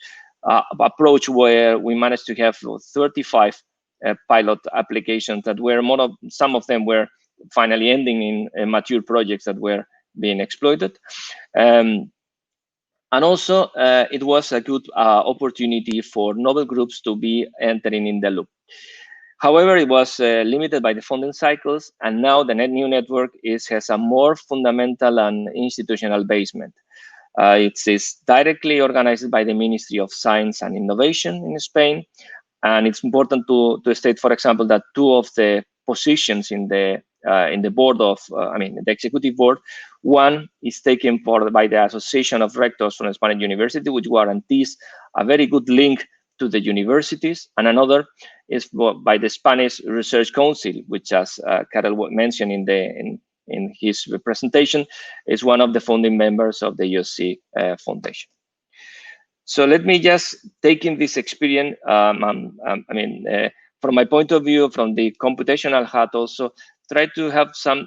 approach, where we managed to have 35 pilot applications that were some of them were finally ending in mature projects that were being exploited. And also, it was a good opportunity for novel groups to be entering in the loop. However, it was limited by the funding cycles, and now the new network has a more fundamental and institutional basement. It is directly organized by the Ministry of Science and Innovation in Spain, and it's important to state, for example, that two of the positions in the board of, the executive board, one is taken by the Association of Rectors from Spanish University, which guarantees a very good link to the universities, and another is by the Spanish Research Council, which, as Karel mentioned in his presentation, is one of the founding members of the EOSC Foundation. So let me just take in this experience, from my point of view, from the computational hat, also try to have some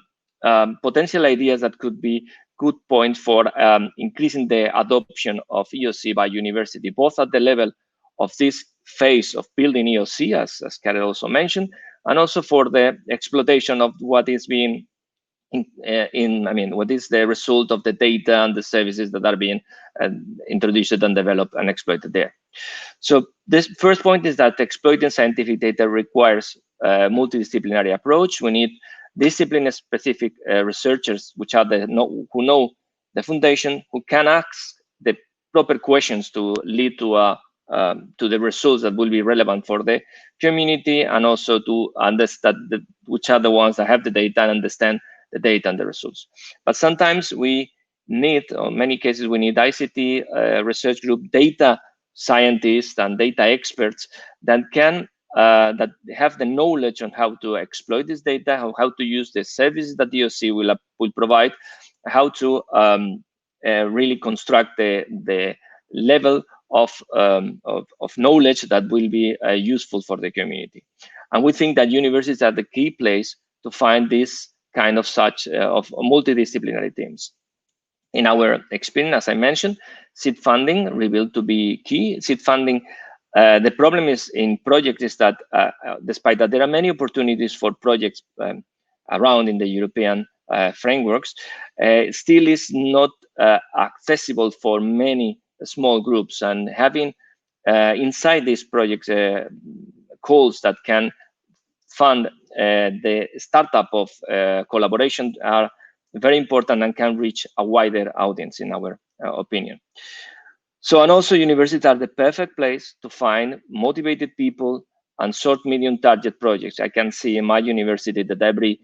potential ideas that could be good points for increasing the adoption of EOSC by university, both at the level of this phase of building EOSC, as Karel also mentioned, and also for the exploitation of what is being what is the result of the data and the services that are being introduced and developed and exploited there. So this first point is that exploiting scientific data requires a multidisciplinary approach. We need discipline-specific researchers, which are who know the foundation, who can ask the proper questions to lead to the results that will be relevant for the community, and also to understand which are the ones that have the data and understand the data and the results. But sometimes we need, or in many cases, we need ICT research group data scientists and data experts that can that have the knowledge on how to exploit this data, how to use the services that EOSC will provide, how to really construct the level of knowledge that will be useful for the community. And we think that universities are the key place to find this kind of of multidisciplinary teams. In our experience, as I mentioned, seed funding revealed to be key. Seed funding, the problem is in projects is that despite that there are many opportunities for projects around in the European frameworks, still is not accessible for many small groups, and having inside these projects calls that can fund the startup of collaboration are very important and can reach a wider audience, in our opinion. So, and also universities are the perfect place to find motivated people and short, medium target projects. I can see in my university that every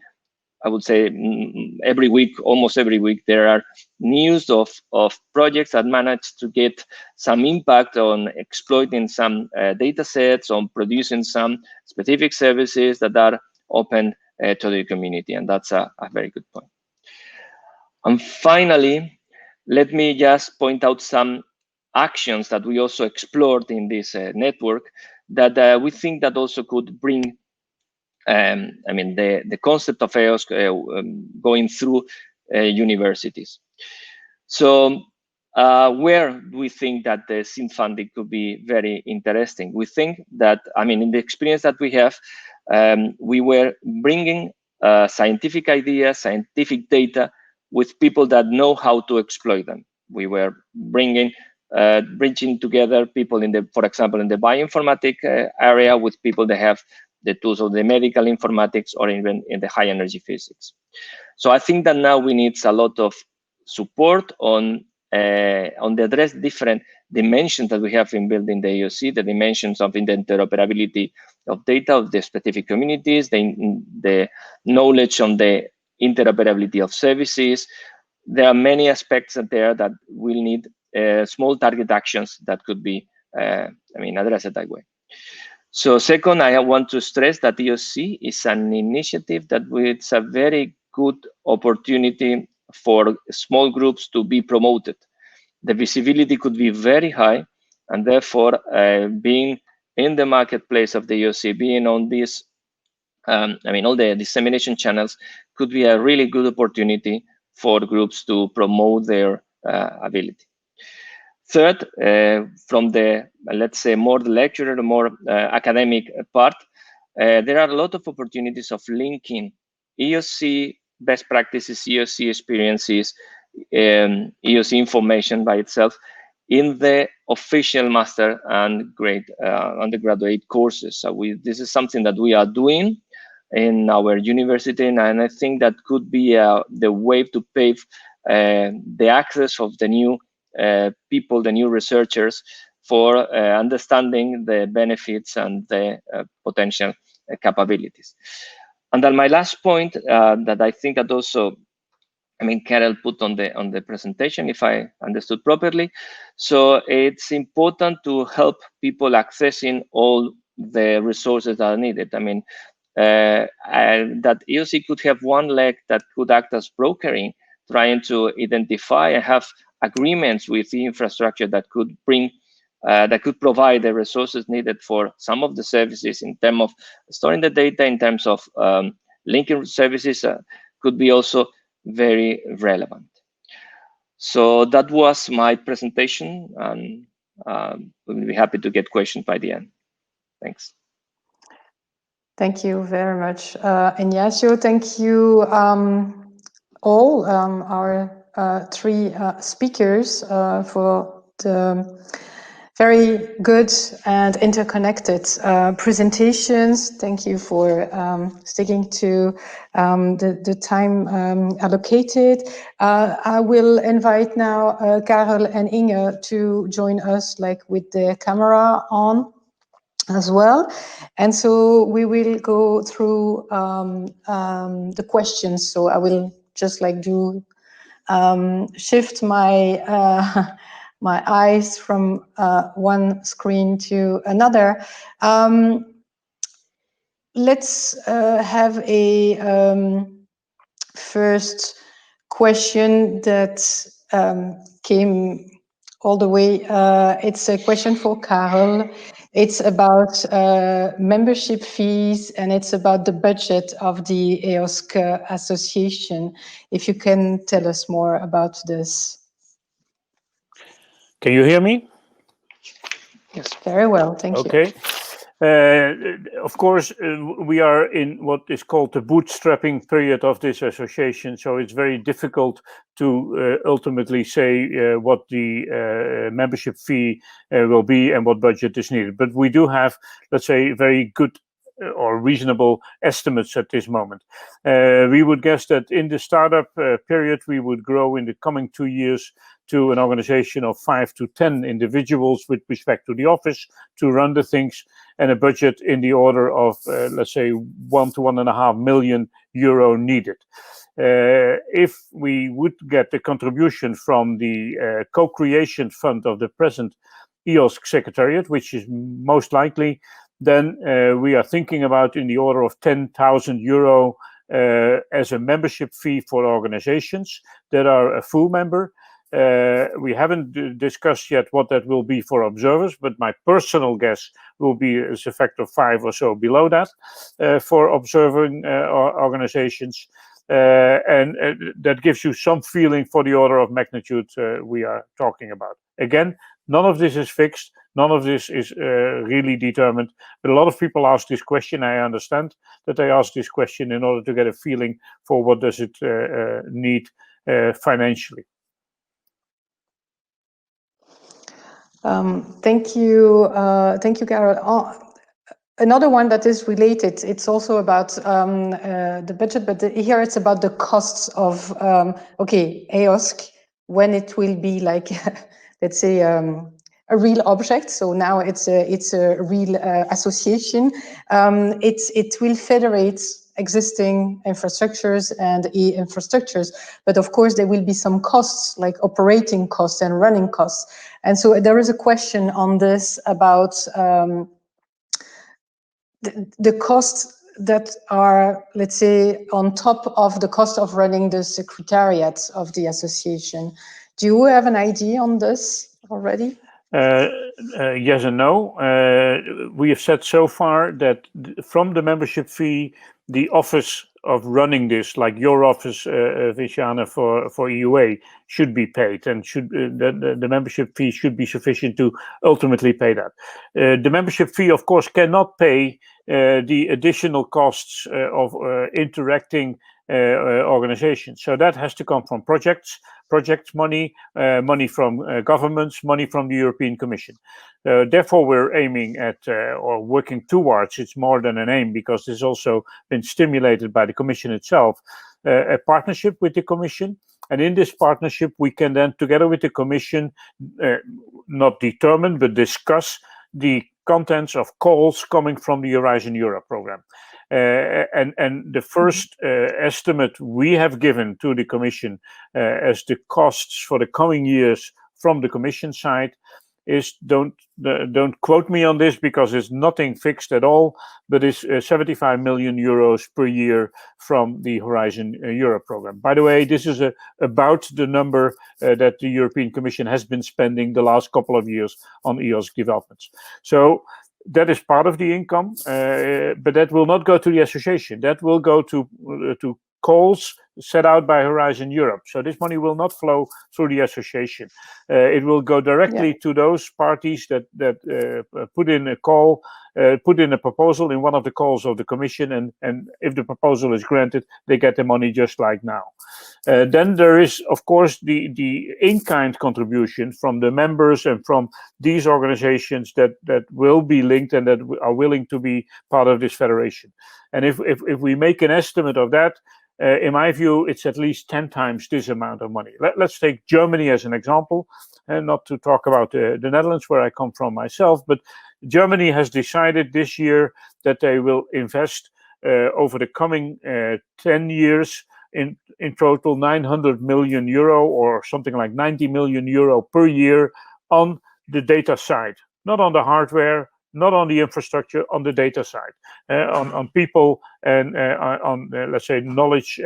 week, almost every week, there are news of projects that manage to get some impact on exploiting some data sets, on producing some specific services that are open to the community. And that's a very good point. And finally, let me just point out some actions that we also explored in this network that we think that also could bring, I mean, the concept of EOS going through universities. So where do we think that the seed funding could be very interesting? We think that, I mean, in the experience that we have, we were bringing scientific ideas, scientific data with people that know how to exploit them. We were bringing, bridging together people in the, for example, in the bioinformatics area with people that have the tools of the medical informatics or even in the high energy physics. So I think that now we need a lot of support on the address different dimensions that we have in building the EOSC, the dimensions of the interoperability of data of the specific communities, the knowledge on the interoperability of services. There are many aspects there that will need small target actions that could be, I mean, addressed that way. So second, I want to stress that EOSC is an initiative that it's a very good opportunity for small groups to be promoted. The visibility could be very high, and therefore being in the marketplace of the EOSC, being on this, I mean, all the dissemination channels could be a really good opportunity for groups to promote their ability. Third, from the, let's say, more the lecturer, the more academic part, there are a lot of opportunities of linking EOSC best practices, EOSC experiences, EOSC information by itself in the official master and grade undergraduate courses. So this is something that we are doing in our university, and I think that could be the way to pave the access of the new people, the new researchers, for understanding the benefits and the potential capabilities. And then my last point that I think that also, I mean, Carol put on the presentation, if I understood properly. So it's important to help people accessing all the resources that are needed. I mean, that EOSC could have one leg that could act as brokering, trying to identify and have agreements with the infrastructure that could bring, that could provide the resources needed for some of the services in terms of storing the data, in terms of linking services, could be also very relevant. So that was my presentation, and we'll be happy to get questions by the end. Thanks. Thank you very much, Ignacio. Thank you all, our three speakers, for the very good and interconnected presentations. Thank you for sticking to the time allocated. I will invite now Karel and Inge to join us, like with the camera on as well. And so we will go through the questions. So I will just like do shift my my eyes from one screen to another. Let's have a first question that came all the way. It's a question for Karel. It's about membership fees, and it's about the budget of the EOSC association. If you can tell us more about this. Can you hear me? Yes, very well, thank you. Okay. Of course, we are in what is called the bootstrapping period of this association, so it's very difficult to ultimately say what the membership fee will be and what budget is needed. But we do have, let's say, very good or reasonable estimates at this moment. We would guess that in the startup period, we would grow in the coming 2 years to an organization of 5 to 10 individuals with respect to the office to run the things, and a budget in the order of, let's say, 1 to 1.5 million euro needed. If we would get the contribution from the co-creation fund of the present EOSC Secretariat, which is most likely, then we are thinking about in the order of 10,000 euro as a membership fee for organizations that are a full member. We haven't discussed yet what that will be for observers, but my personal guess will be as a factor of 5 or so below that for observing organizations. And that gives you some feeling for the order of magnitude we are talking about. Again, none of this is fixed. None of this is really determined. But a lot of people ask this question. I understand that they ask this question in order to get a feeling for what does it need financially. Thank you, Carol. Another one that is related, it's also about the budget, but here it's about the costs of, EOSC, when it will be like, let's say, a real object. So now it's a real association. It will federate existing infrastructures and e-infrastructures, but of course there will be some costs like operating costs and running costs. And so there is a question on this about the costs that are, let's say, on top of the cost of running the secretariat of the association. Do you have an idea on this already? Yes and no. We have said so far that from the membership fee, the office of running this, like your office, Viviane, for EUA, should be paid, and the membership fee should be sufficient to ultimately pay that. The membership fee, of course, cannot pay the additional costs of interacting organizations. So that has to come from project money, money from governments, money from the European Commission. Therefore, we're aiming at or working towards, it's more than an aim because this has also been stimulated by the Commission itself, a partnership with the Commission. And in this partnership, we can then, together with the Commission, not determine, but discuss the contents of calls coming from the Horizon Europe program. And the first estimate we have given to the Commission as the costs for the coming years from the Commission side is, don't quote me on this because it's nothing fixed at all, but it's 75 million euros per year from the Horizon Europe program. By the way, this is about the number that the European Commission has been spending the last couple of years on EOSC developments. So that is part of the income, but that will not go to the association. That will go to calls set out by Horizon Europe. So this money will not flow through the association. It will go directly to those parties that put in a call, put in a proposal in one of the calls of the Commission, and if the proposal is granted, they get the money just like now. Then there is, of course, the in-kind contribution from the members and from these organizations that will be linked and that are willing to be part of this federation. And if we make an estimate of that, in my view, it's at least 10 times this amount of money. Let's take Germany as an example, and not to talk about the Netherlands, where I come from myself, but Germany has decided this year that they will invest over the coming 10 years in total 900 million euro or something like 90 million euro per year on the data side, not on the hardware, not on the infrastructure, on the data side, on people and on let's say knowledge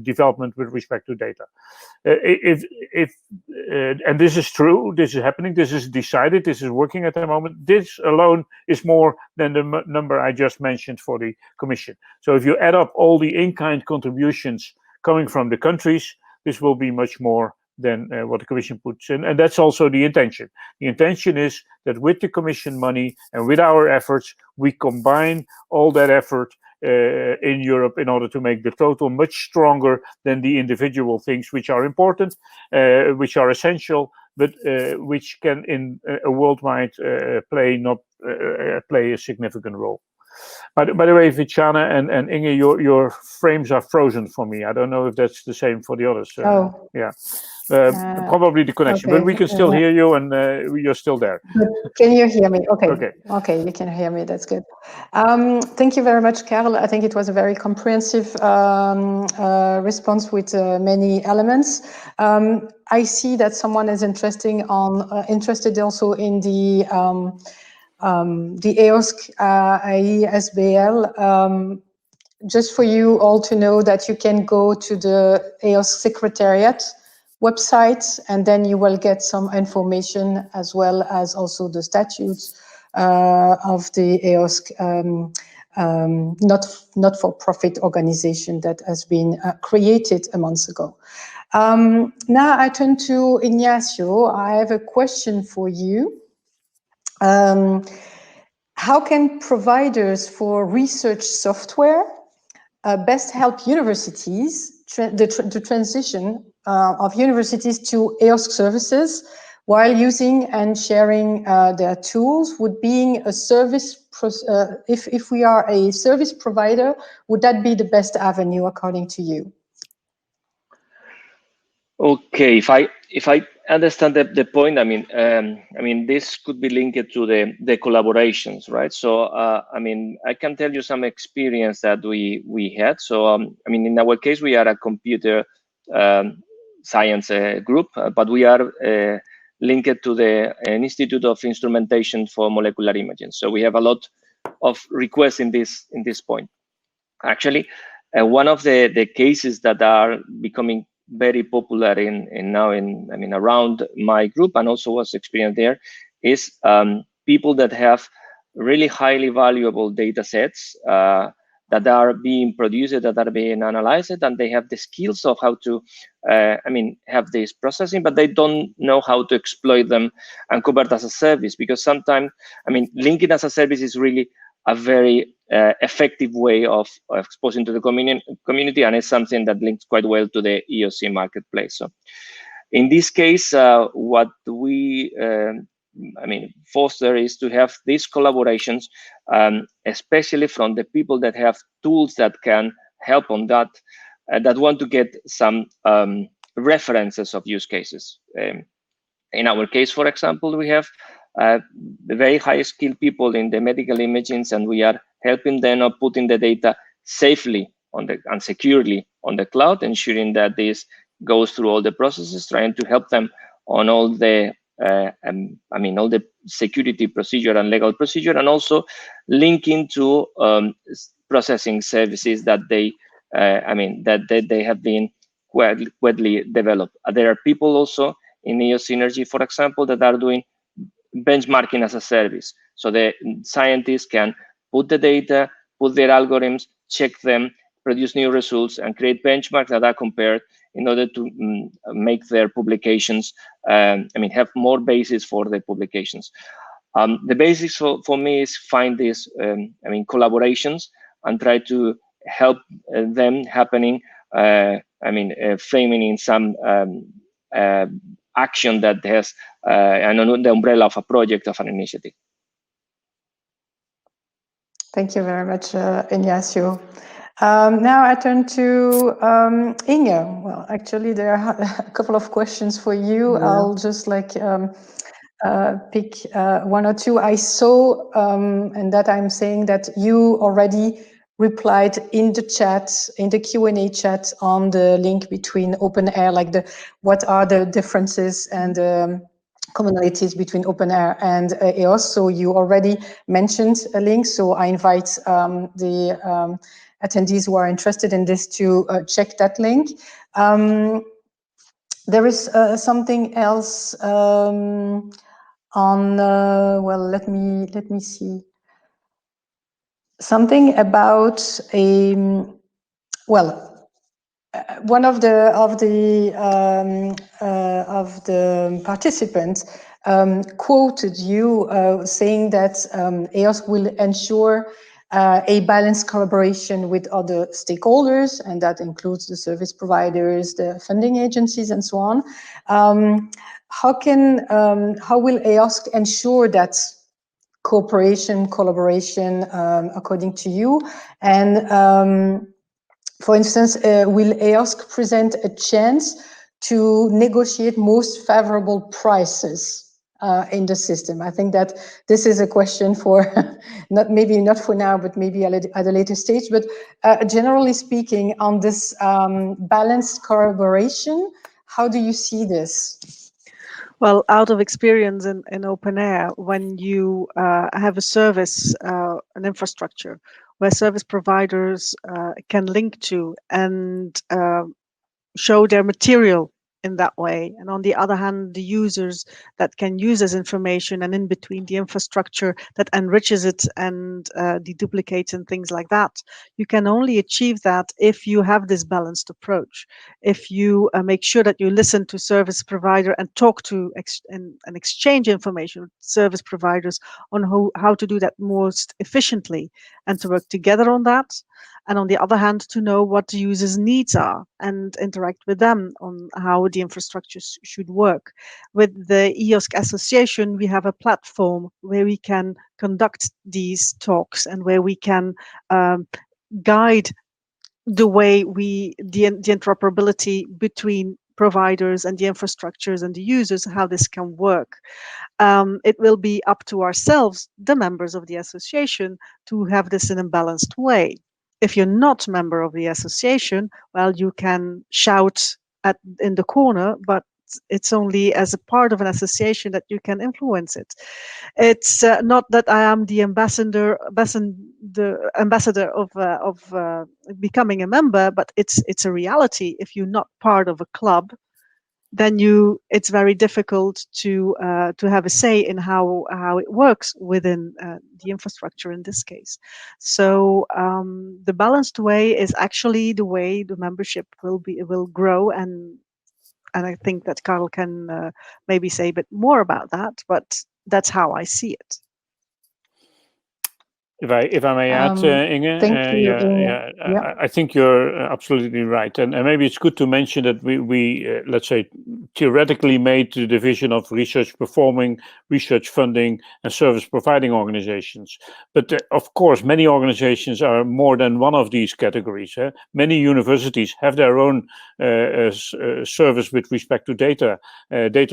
development with respect to data. And this is true, this is happening, this is decided, this is working at the moment. This alone is more than the number I just mentioned for the Commission. So if you add up all the in-kind contributions coming from the countries, this will be much more than what the Commission puts in. And that's also the intention. The intention is that with the Commission money and with our efforts, we combine all that effort in Europe in order to make the total much stronger than the individual things which are important, which are essential, but which can in a worldwide play a significant role. By the way, Viviane and Inge, your frames are frozen for me. I don't know if that's the same for the others. Yeah, probably the connection, okay. But we can still hear you, and you're still there. Can you hear me? Okay. Okay, you can hear me. That's good. Thank you very much, Carol. I think it was a very comprehensive response with many elements. I see that someone is interested also in the EOSC IESBL. Just for you all to know that you can go to the EOSC Secretariat website, and then you will get some information as well as also the statutes of the EOSC not-for-profit organization that has been created a month ago. Now I turn to Ignacio. I have a question for you. How can providers for research software best help universities, the transition of universities to EOSC services while using and sharing their tools? Would being a service, if we are a service provider, would that be the best avenue according to you? Okay, if I understand the point, I mean this could be linked to the collaborations, right? So I mean, I can tell you some experience that we had. So I mean, in our case, we are a computer science group, but we are linked to the Institute of Instrumentation for Molecular Imaging. So we have a lot of requests in this point. Actually, one of the cases that are becoming very popular I mean around my group, and also was experienced there, is people that have really highly valuable data sets that are being produced, that are being analyzed, and they have the skills of how to I mean have this processing, but they don't know how to exploit them and convert as a service, because sometimes, I mean, linking as a service is really a very effective way of exposing to the community, and it's something that links quite well to the EOSC marketplace. So in this case, what we I mean, foster is to have these collaborations, especially from the people that have tools that can help on that, that want to get some references of use cases. In our case, for example, we have very high skilled people in the medical imaging, and we are helping them of putting the data safely on and securely on the cloud, ensuring that this goes through all the processes, trying to help them on all the I mean, all the security procedure and legal procedure, and also linking to processing services that they I mean that they have been widely developed. There are people also in EOS Synergy, for example, that are doing benchmarking as a service. So the scientists can put the data, put their algorithms, check them, produce new results, and create benchmarks that are compared in order to make their publications, I mean, have more basis for their publications. The basics for me is find these, I mean, collaborations and try to help them happening, I mean, framing in some action that has the umbrella of a project, of an initiative. Thank you very much, Ignacio. Now I turn to Inge. Well, actually, there are a couple of questions for you. Yeah. I'll just like pick one or two. I saw, and that I'm saying that you already replied in the chat, in the Q&A chat, on the link between OpenAIRE, like what are the differences and commonalities between OpenAIRE and EOS. So you already mentioned a link. So I invite the attendees who are interested in this to check that link. There is something else on. Well, let me see. Something about a one of the participants quoted you saying that EOS will ensure a balanced collaboration with other stakeholders, and that includes the service providers, the funding agencies, and so on. How will EOS ensure that cooperation, collaboration, according to you? And for instance, will EOSC present a chance to negotiate most favorable prices in the system? I think that this is a question for, maybe not for now, but maybe at a later stage. But generally speaking, on this balanced collaboration, how do you see this? Well, out of experience in OpenAIRE, when you have a service, an infrastructure, where service providers can link to and show their material in that way. And on the other hand, the users that can use this information, and in between the infrastructure that enriches it and deduplicates and things like that. You can only achieve that if you have this balanced approach. If you make sure that you listen to service provider and talk to and exchange information with service providers on how to do that most efficiently and to work together on that. And on the other hand, to know what the users' needs are and interact with them on how the infrastructure should work. With the EOSC Association, we have a platform where we can conduct these talks and where we can guide the way the interoperability between providers and the infrastructures and the users, how this can work. It will be up to ourselves, the members of the association, to have this in a balanced way. If you're not a member of the association, well, you can shout in the corner, but it's only as a part of an association that you can influence it. It's not that I am the ambassador of becoming a member, but it's a reality. If you're not part of a club, then it's very difficult to have a say in how it works within the infrastructure in this case. So the balanced way is actually the way the membership will grow, and I think that Karel can maybe say a bit more about that, but that's how I see it. If I may add, Inge, thank you, Inge. I think you're absolutely right, and maybe it's good to mention that we let's say theoretically made the division of research performing, research funding, and service providing organizations. But of course, many organizations are more than one of these categories. Many universities have their own service with respect to data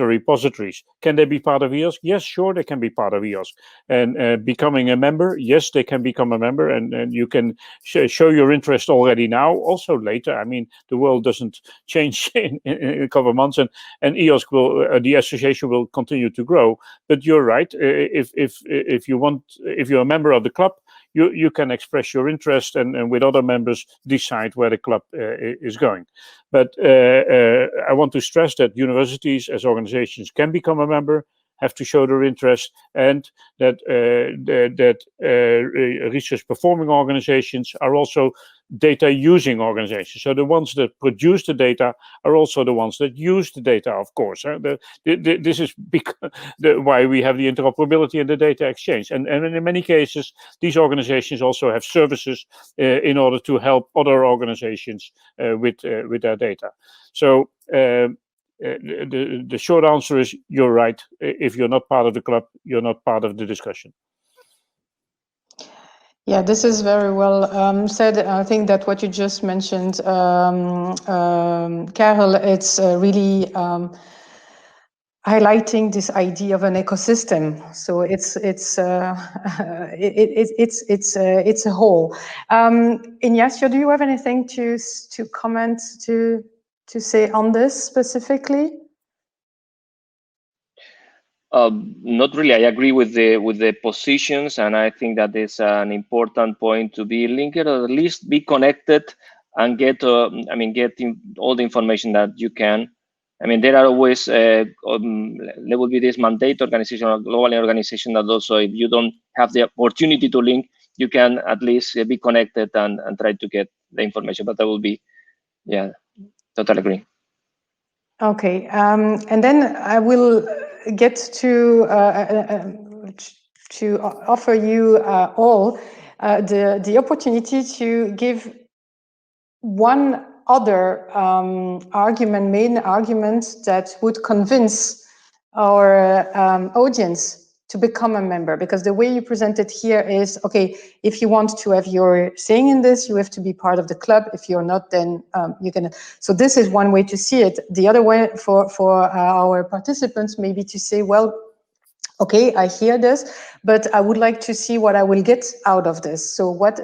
repositories. Can they be part of EOSC? Yes, sure, they can be part of EOSC. And becoming a member, yes, they can become a member, and you can show your interest already now, also later. I mean, the world doesn't change in a couple of months, and EOSC will, the association will continue to grow. But you're right. If you're a member of the club, you can express your interest and with other members decide where the club is going. But I want to stress that universities as organizations can become a member, have to show their interest, and that research performing organizations are also data using organizations. So the ones that produce the data are also the ones that use the data, of course. This is why we have the interoperability and the data exchange. And in many cases, these organizations also have services in order to help other organizations with their data. So the short answer is you're right. If you're not part of the club, you're not part of the discussion. Yeah, this is very well said. I think that what you just mentioned, Karel, it's really highlighting this idea of an ecosystem. So it's a whole. Ignacio, do you have anything to comment to say on this specifically? Not really. I agree with the positions, and I think that is an important point to be linked, or at least be connected and get all the information that you can. I mean, there are always there will be this mandate organization or global organization that also, if you don't have the opportunity to link, you can at least be connected and try to get the information. But that will be, yeah, totally agree. Okay, and then I will get to offer you all the opportunity to give one other main argument that would convince our audience to become a member, because the way you present it here is, okay, if you want to have your saying in this, you have to be part of the club. If you're not, then you're gonna. So this is one way to see it. The other way for our participants maybe to say, well, okay, I hear this, but I would like to see what I will get out of this. So what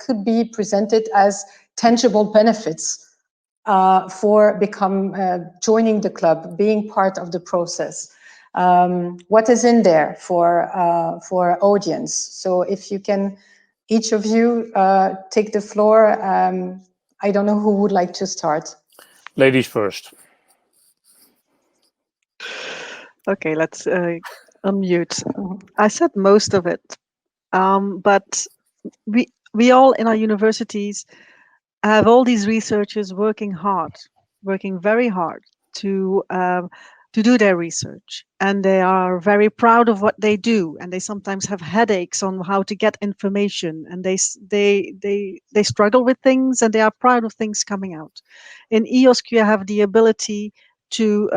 could be presented as tangible benefits for joining the club, being part of the process? What is in there for audience? So if you can, each of you take the floor. I don't know who would like to start. Ladies first. Okay, let's unmute. I said most of it, but we all in our universities have all these researchers working very hard to do their research, and they are very proud of what they do, and they sometimes have headaches on how to get information, and they struggle with things, and they are proud of things coming out. In EOSC, you have the ability to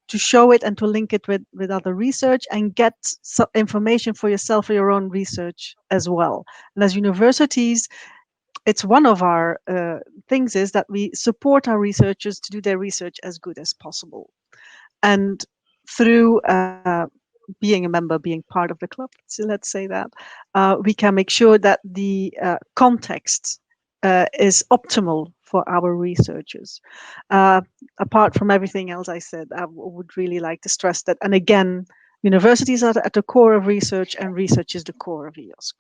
show it and to link it with other research and get some information for yourself for your own research as well. And as universities, it's one of our things is that we support our researchers to do their research as good as possible. And through being a member, being part of the club, so let's say that, we can make sure that the context is optimal for our researchers. Apart from everything else I said, I would really like to stress that. And again, universities are at the core of research, and research is the core of EOSC.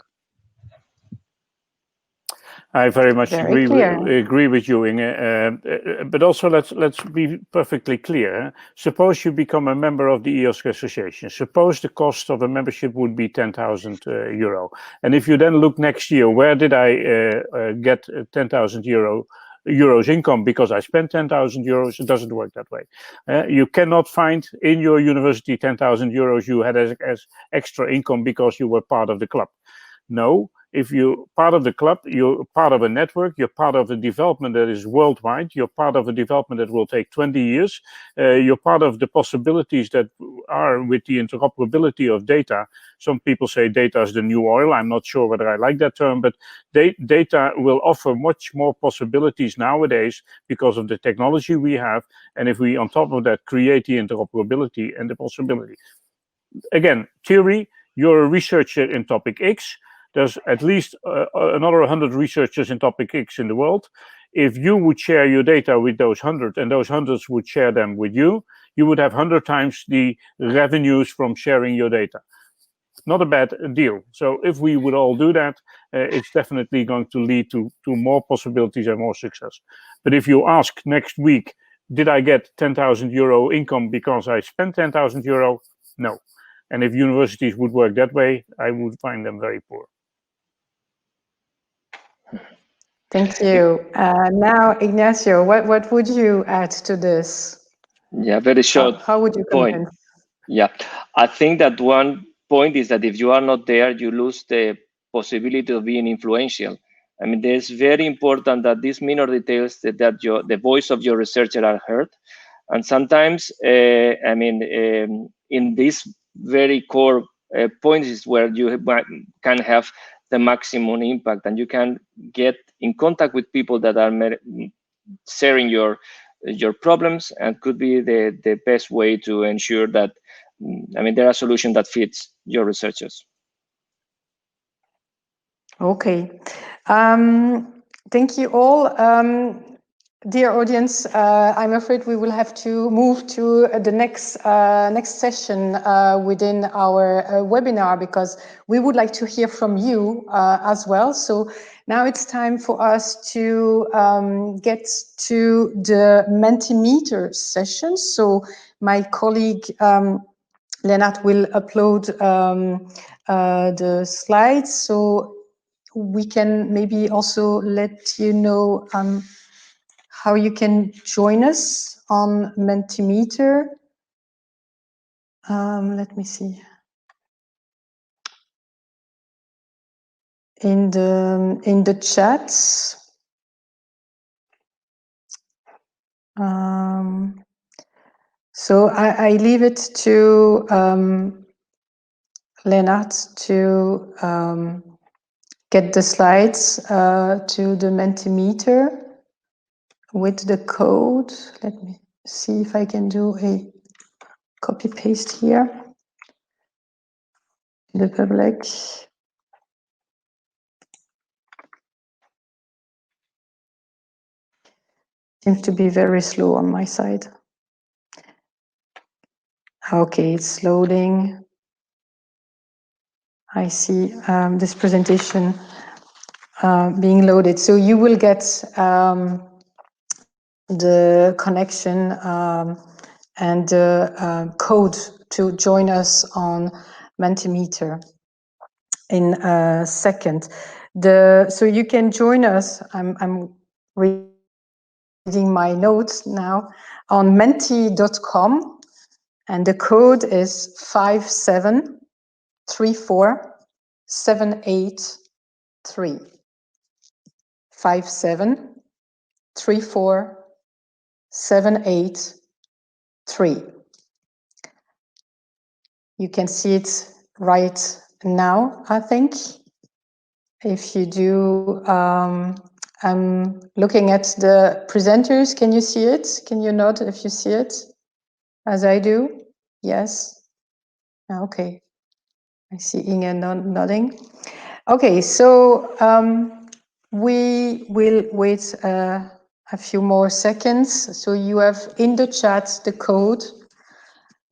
I very much agree with you, Inge. But also, let's be perfectly clear. Suppose you become a member of the EOSC association. Suppose the cost of a membership would be 10,000 euro. And if you then look next year, where did I get 10,000 euros income because I spent 10,000 euros? It doesn't work that way. You cannot find in your university 10,000 euros you had as extra income because you were part of the club. No. If you're part of the club, you're part of a network, you're part of a development that is worldwide, you're part of a development that will take 20 years, you're part of the possibilities that are with the interoperability of data. Some people say data is the new oil. I'm not sure whether I like that term, but data will offer much more possibilities nowadays because of the technology we have. And if we, on top of that, create the interoperability and the possibility. Again, theory, you're a researcher in topic X. There's at least another 100 researchers in topic X in the world. If you would share your data with those 100 and those 100 would share them with you, you would have 100 times the revenues from sharing your data. Not a bad deal. So if we would all do that, it's definitely going to lead to more possibilities and more success. But if you ask next week, did I get 10,000 euro income because I spent 10,000 euro? No. And if universities would work that way, I would find them very poor. Thank you. Now, Ignacio, what would you add to this? Yeah, very short. How would you comment? Yeah, I think that one point is that if you are not there, you lose the possibility of being influential. I mean, it's very important that these minor details that the voice of your researcher are heard. And sometimes, I mean, in these very core points is where you can have the maximum impact, and you can get in contact with people that are sharing your problems, and could be the best way to ensure that, I mean, there are solutions that fits your researchers. Okay, thank you all. Dear audience, I'm afraid we will have to move to the next session within our webinar, because we would like to hear from you as well. So now it's time for us to get to the Mentimeter session. So my colleague Lennart will upload the slides, so we can maybe also let you know how you can join us on Mentimeter. Let me see. In the chats. So I leave it to Lennart to get the slides to the Mentimeter with the code. Let me see if I can do a copy paste here. The public. Seems to be very slow on my side. Okay, it's loading. I see this presentation being loaded. So you will get the connection and the code to join us on Mentimeter in a second. So you can join us. I'm reading my notes now on menti.com, and the code is 5734783. 5734783. You can see it right now, I think. If you do, I'm looking at the presenters. Can you see it? Can you nod if you see it, as I do? Yes. Okay. I see Inge nodding. Okay, so we will wait a few more seconds. So you have in the chat the code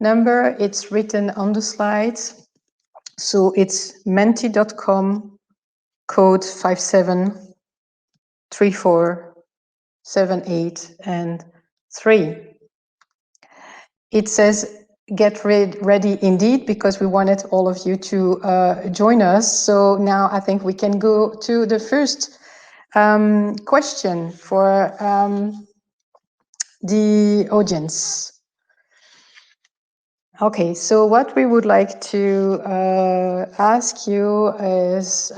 number. It's written on the slides. So it's menti.com, code 573478 It says get ready indeed, because we wanted all of you to join us. So now I think we can go to the first question for the audience. Okay, so what we would like to ask you is,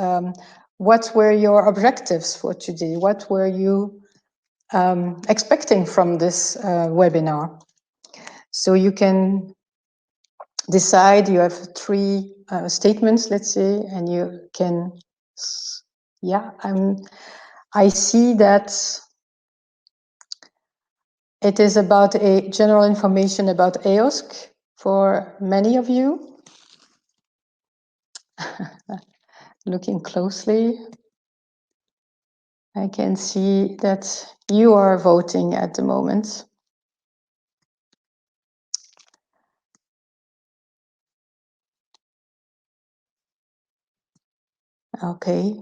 what were your objectives for today? What were you expecting from this webinar? So you can decide. You have 3 statements, let's say, and you can, yeah, I see that it is about a general information about EOSC for many of you. Looking closely, I can see that you are voting at the moment. Okay.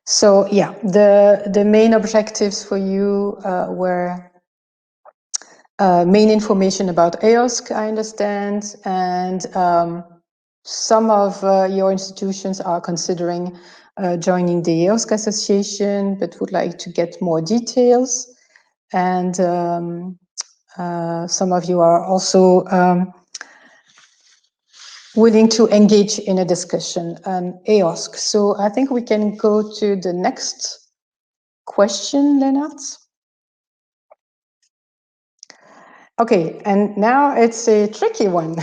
So yeah, the main objectives for you were main information about EOSC, I understand, and some of your institutions are considering joining the EOSC Association, but would like to get more details. And some of you are also willing to engage in a discussion on EOSC. So I think we can go to the next question, Lennart. Okay, and now it's a tricky one.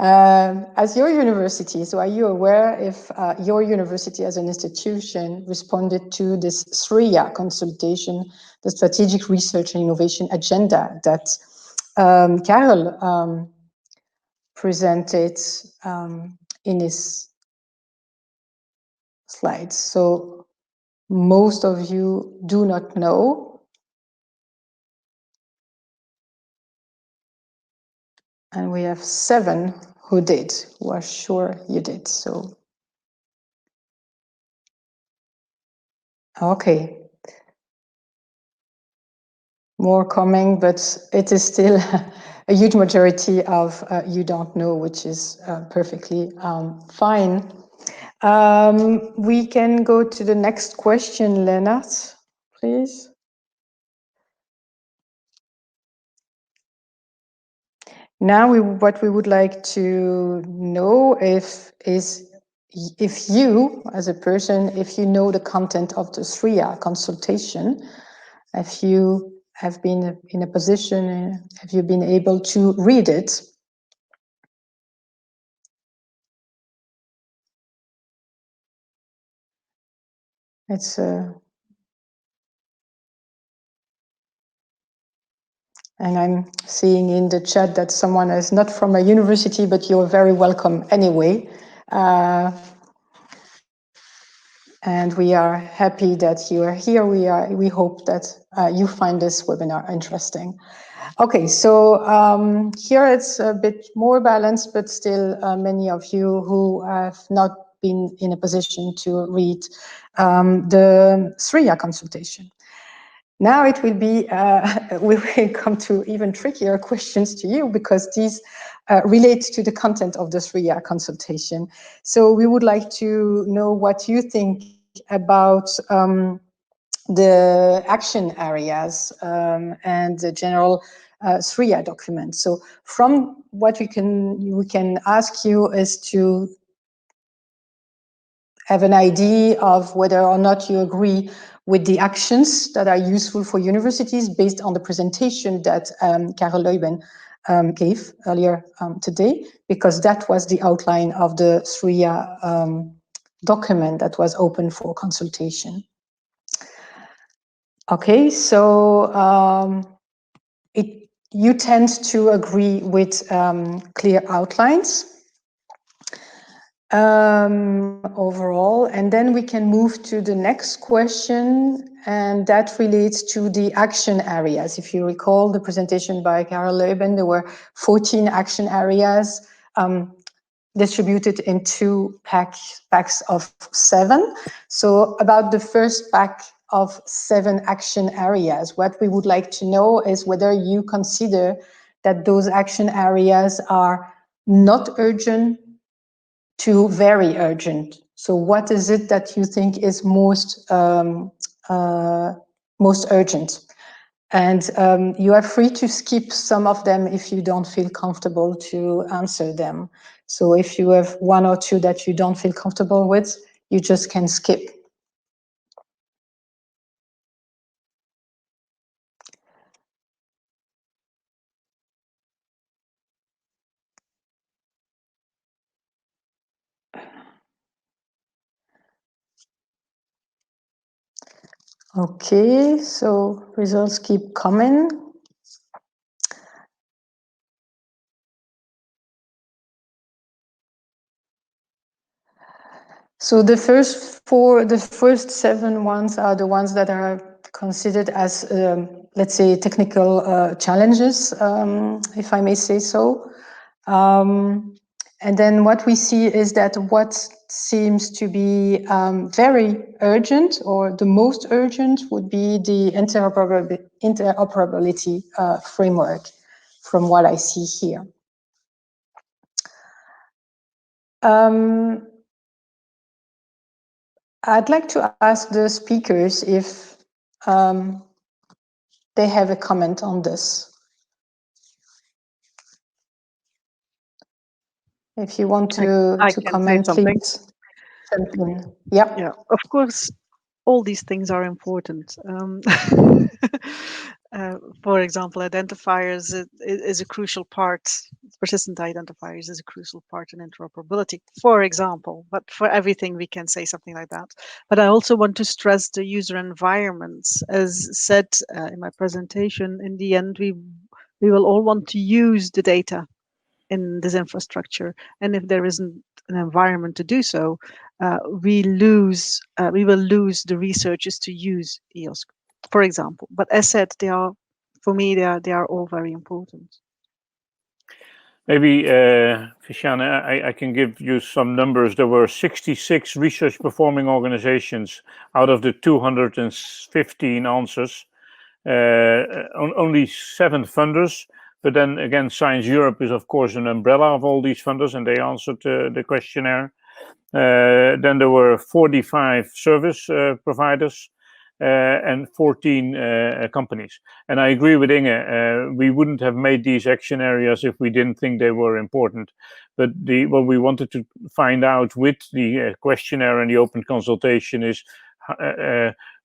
As your university, so are you aware if your university as an institution responded to this SRIA consultation, the Strategic Research and Innovation Agenda that Karel presented in his slides? So most of you do not know. And we have 7 who did, who are sure you did. So, okay. More coming, but it is still a huge majority of you don't know, which is perfectly fine. We can go to the next question, Lennart, please. Now, what we would like to know is if you, as a person, if you know the content of the SRIA consultation, if you have been in a position, have you been able to read it? It's and I'm seeing in the chat that someone is not from a university, but you're very welcome anyway. And we are happy that you are here. We hope that you find this webinar interesting. Okay, so here it's a bit more balanced, but still many of you who have not been in a position to read the SRIA consultation. Now it will be, we will come to even trickier questions to you, because these relate to the content of the 3-year consultation. So we would like to know what you think about the action areas and the general 3-year document. So from what we can ask you is to have an idea of whether or not you agree with the actions that are useful for universities based on the presentation that Karel Leuben gave earlier today, because that was the outline of the 3-year document that was open for consultation. Okay, so you tend to agree with clear outlines overall, and then we can move to the next question, and that relates to the action areas. If you recall the presentation by Karel Leuben, there were 14 action areas distributed in 2 packs of 7. So about the first pack of 7 action areas, what we would like to know is whether you consider that those action areas are not urgent to very urgent. So what is it that you think is most urgent? And you are free to skip some of them if you don't feel comfortable to answer them. So if you have 1 or 2 that you don't feel comfortable with, you just can skip. Okay, so results keep coming. So the first 7 ones are the ones that are considered as, let's say, technical challenges, if I may say so. And then what we see is that what seems to be very urgent, or the most urgent, would be the interoperability framework, from what I see here. I'd like to ask the speakers if they have a comment on this. If you want to comment, please jump in. Yep. Yeah, of course, all these things are important. For example, identifiers is a crucial part. Persistent identifiers is a crucial part in interoperability, for example. But for everything, we can say something like that. But I also want to stress the user environments. As said in my presentation, in the end, we will all want to use the data in this infrastructure. And if there isn't an environment to do so, we will lose the researchers to use EOSC, for example. But as said, for me, they are all very important. Maybe, Christiane, I can give you some numbers. There were 66 research performing organizations out of the 215 answers. Only 7 funders. But then again, Science Europe is, of course, an umbrella of all these funders, and they answered the questionnaire. Then there were 45 service providers and 14 companies. And I agree with Inge, we wouldn't have made these action areas if we didn't think they were important. But what we wanted to find out with the questionnaire and the open consultation is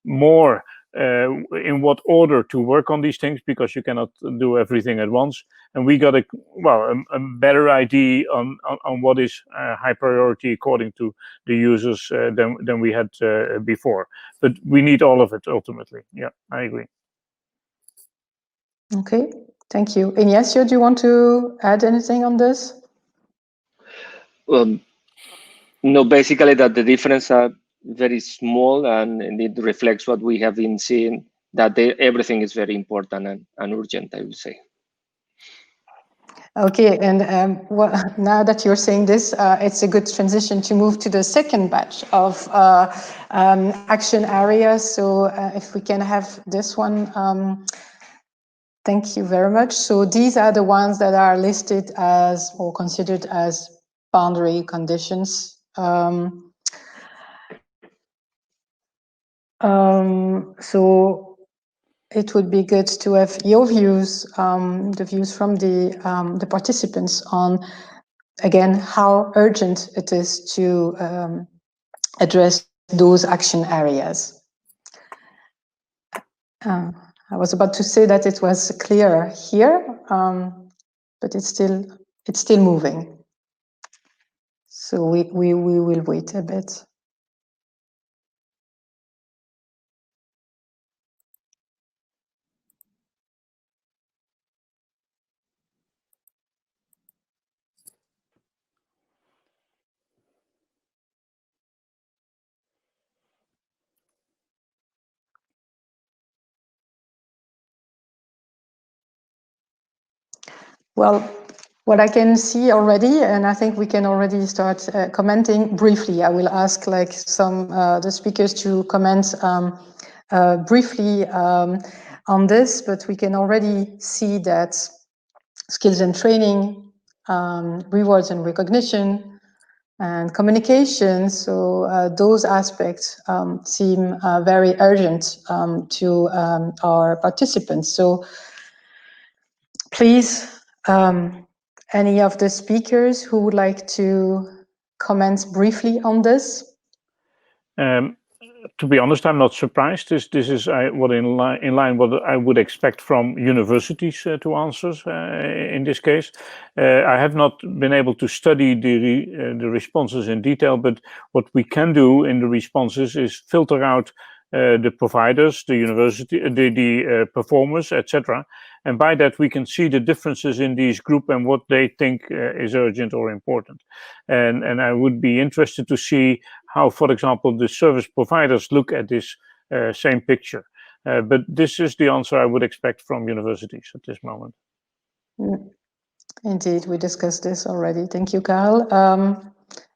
more in what order to work on these things, because you cannot do everything at once. And we got a better idea on what is high priority according to the users than we had before. But we need all of it ultimately. Yeah, I agree. Okay, thank you. Ignacio, do you want to add anything on this? No, basically that the difference are very small, and it reflects what we have been seeing, that everything is very important and urgent, I would say. Okay, and well, now that you're saying this, it's a good transition to move to the second batch of action areas. So if we can have this one, thank you very much. So these are the ones that are listed as or considered as boundary conditions. So it would be good to have your views, the views from the participants on, again, how urgent it is to address those action areas. I was about to say that it was clearer here, but it's still moving. So we will wait a bit. Well, what I can see already, and I think we can already start commenting briefly. I will ask like some the speakers to comment briefly on this, but we can already see that skills and training, rewards and recognition, and communication. So those aspects seem very urgent to our participants. So please, any of the speakers who would like to comment briefly on this? To be honest, I'm not surprised. This is what in line what I would expect from universities to answer in this case. I have not been able to study the responses in detail, but what we can do in the responses is filter out the providers, the university, the performers, etc. And by that we can see the differences in these groups and what they think is urgent or important. And I would be interested to see how, for example, the service providers look at this same picture. But this is the answer I would expect from universities at this moment. Indeed, we discussed this already. Thank you, Karel.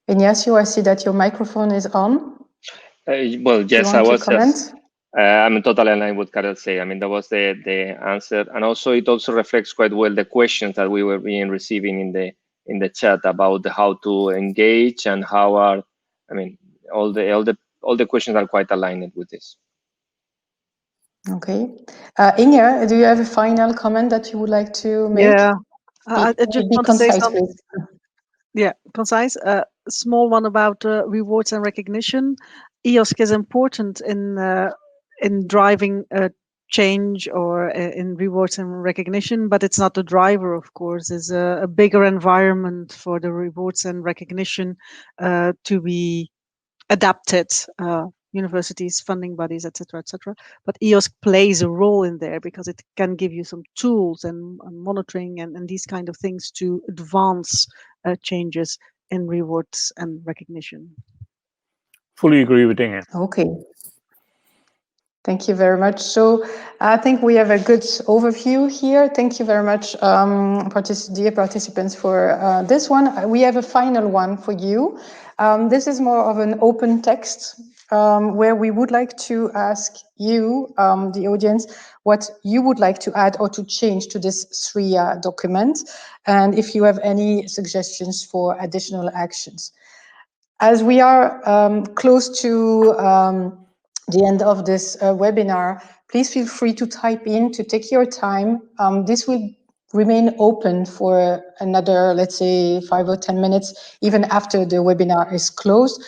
Ignacio, I see that your microphone is on. Well, yes, I was just, I'm totally aligned with Karel say. I mean, that was the answer. And also, it also reflects quite well the questions that we were being receiving in the chat about how to engage and how are, I mean, all the questions are quite aligned with this. Okay. Inge, do you have a final comment that you would like to make? Yeah, I just want to say something. Yeah, concise. A small one about rewards and recognition. EOSC is important in driving change or in rewards and recognition, but it's not the driver, of course. There's a bigger environment for the rewards and recognition to be adapted. Universities, funding bodies, etc., etc. But EOSC plays a role in there because it can give you some tools and monitoring and these kind of things to advance changes in rewards and recognition. Fully agree with Inge. Okay. Thank you very much. So I think we have a good overview here. Thank you very much, dear participants, for this one. We have a final one for you. This is more of an open text where we would like to ask you, the audience, what you would like to add or to change to this SRIA document, and if you have any suggestions for additional actions. As we are close to the end of this webinar, please feel free to type in, to take your time. This will remain open for another, let's say, 5 or 10 minutes, even after the webinar is closed.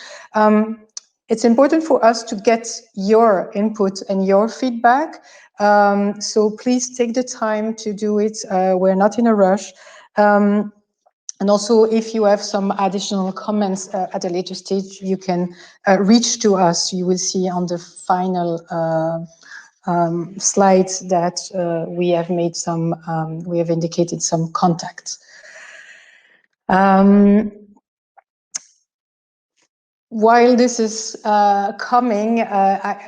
It's important for us to get your input and your feedback. So please take the time to do it. We're not in a rush. And also, if you have some additional comments at a later stage, you can reach to us. You will see on the final slides that we have made some, we have indicated some contacts. While this is coming,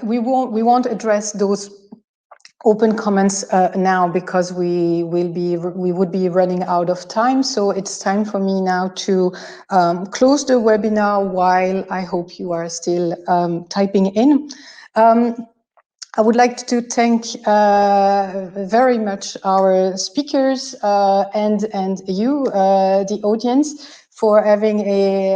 we won't address those open comments now, because we would be running out of time. So it's time for me now to close the webinar, while I hope you are still typing in. I would like to thank very much our speakers and you, the audience, for having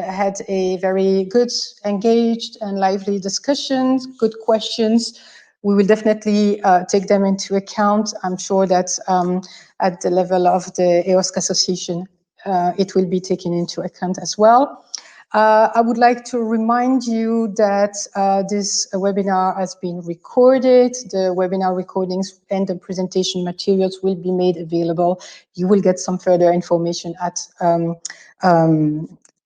had a very good, engaged and lively discussion, good questions. We will definitely take them into account. I'm sure that at the level of the EOSC Association, it will be taken into account as well. I would like to remind you that this webinar has been recorded. The webinar recordings and the presentation materials will be made available. You will get some further information at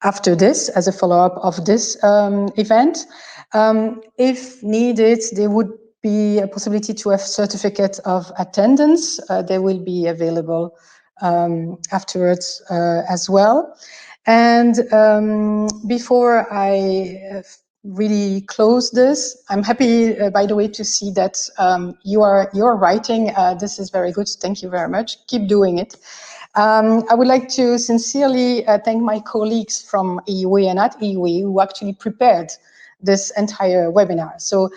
after this, as a follow-up of this event. If needed, there would be a possibility to have certificate of attendance. They will be available afterwards as well. And before I really close this, I'm happy, by the way, to see that you're writing. This is very good. Thank you very much. Keep doing it. I would like to sincerely thank my colleagues from EUA and at EUA who actually prepared this entire webinar. So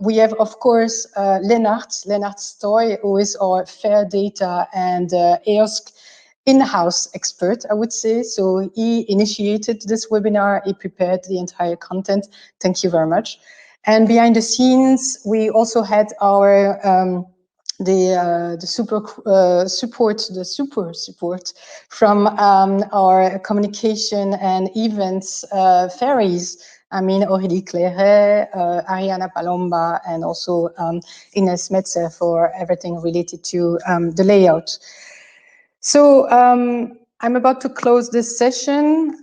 we have, of course, Lennart Stoy, who is our fair data and EOSC in-house expert, I would say. So he initiated this webinar, he prepared the entire content. Thank you very much. And behind the scenes, we also had our the super support from our communication and events fairies. I mean, Aurélie Clairet, Ariana Palomba, and also Ines Metzer for everything related to the layout. So I'm about to close this session.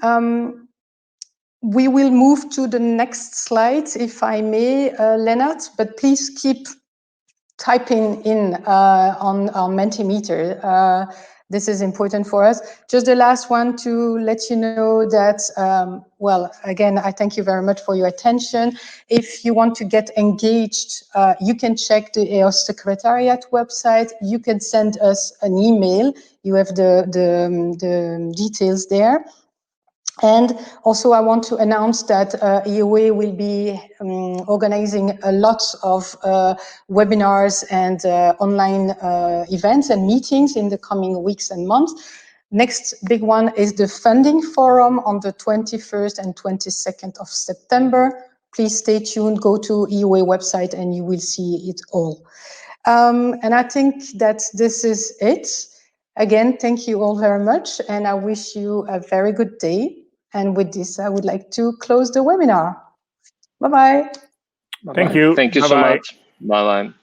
We will move to the next slide, if I may, Lennart, but please keep typing in on Mentimeter. This is important for us. Just the last one to let you know that, well, again, I thank you very much for your attention. If you want to get engaged, you can check the EOS Secretariat website. You can send us an email. You have the details there. And also, I want to announce that EUA will be organizing a lot of webinars and online events and meetings in the coming weeks and months. Next big one is the funding forum on the 21st and 22nd of September. Please stay tuned, go to EUA website and you will see it all. And I think that this is it. Again, thank you all very much, and I wish you a very good day. And with this, I would like to close the webinar. Bye-bye. Thank you. Thank you so much. Bye-bye.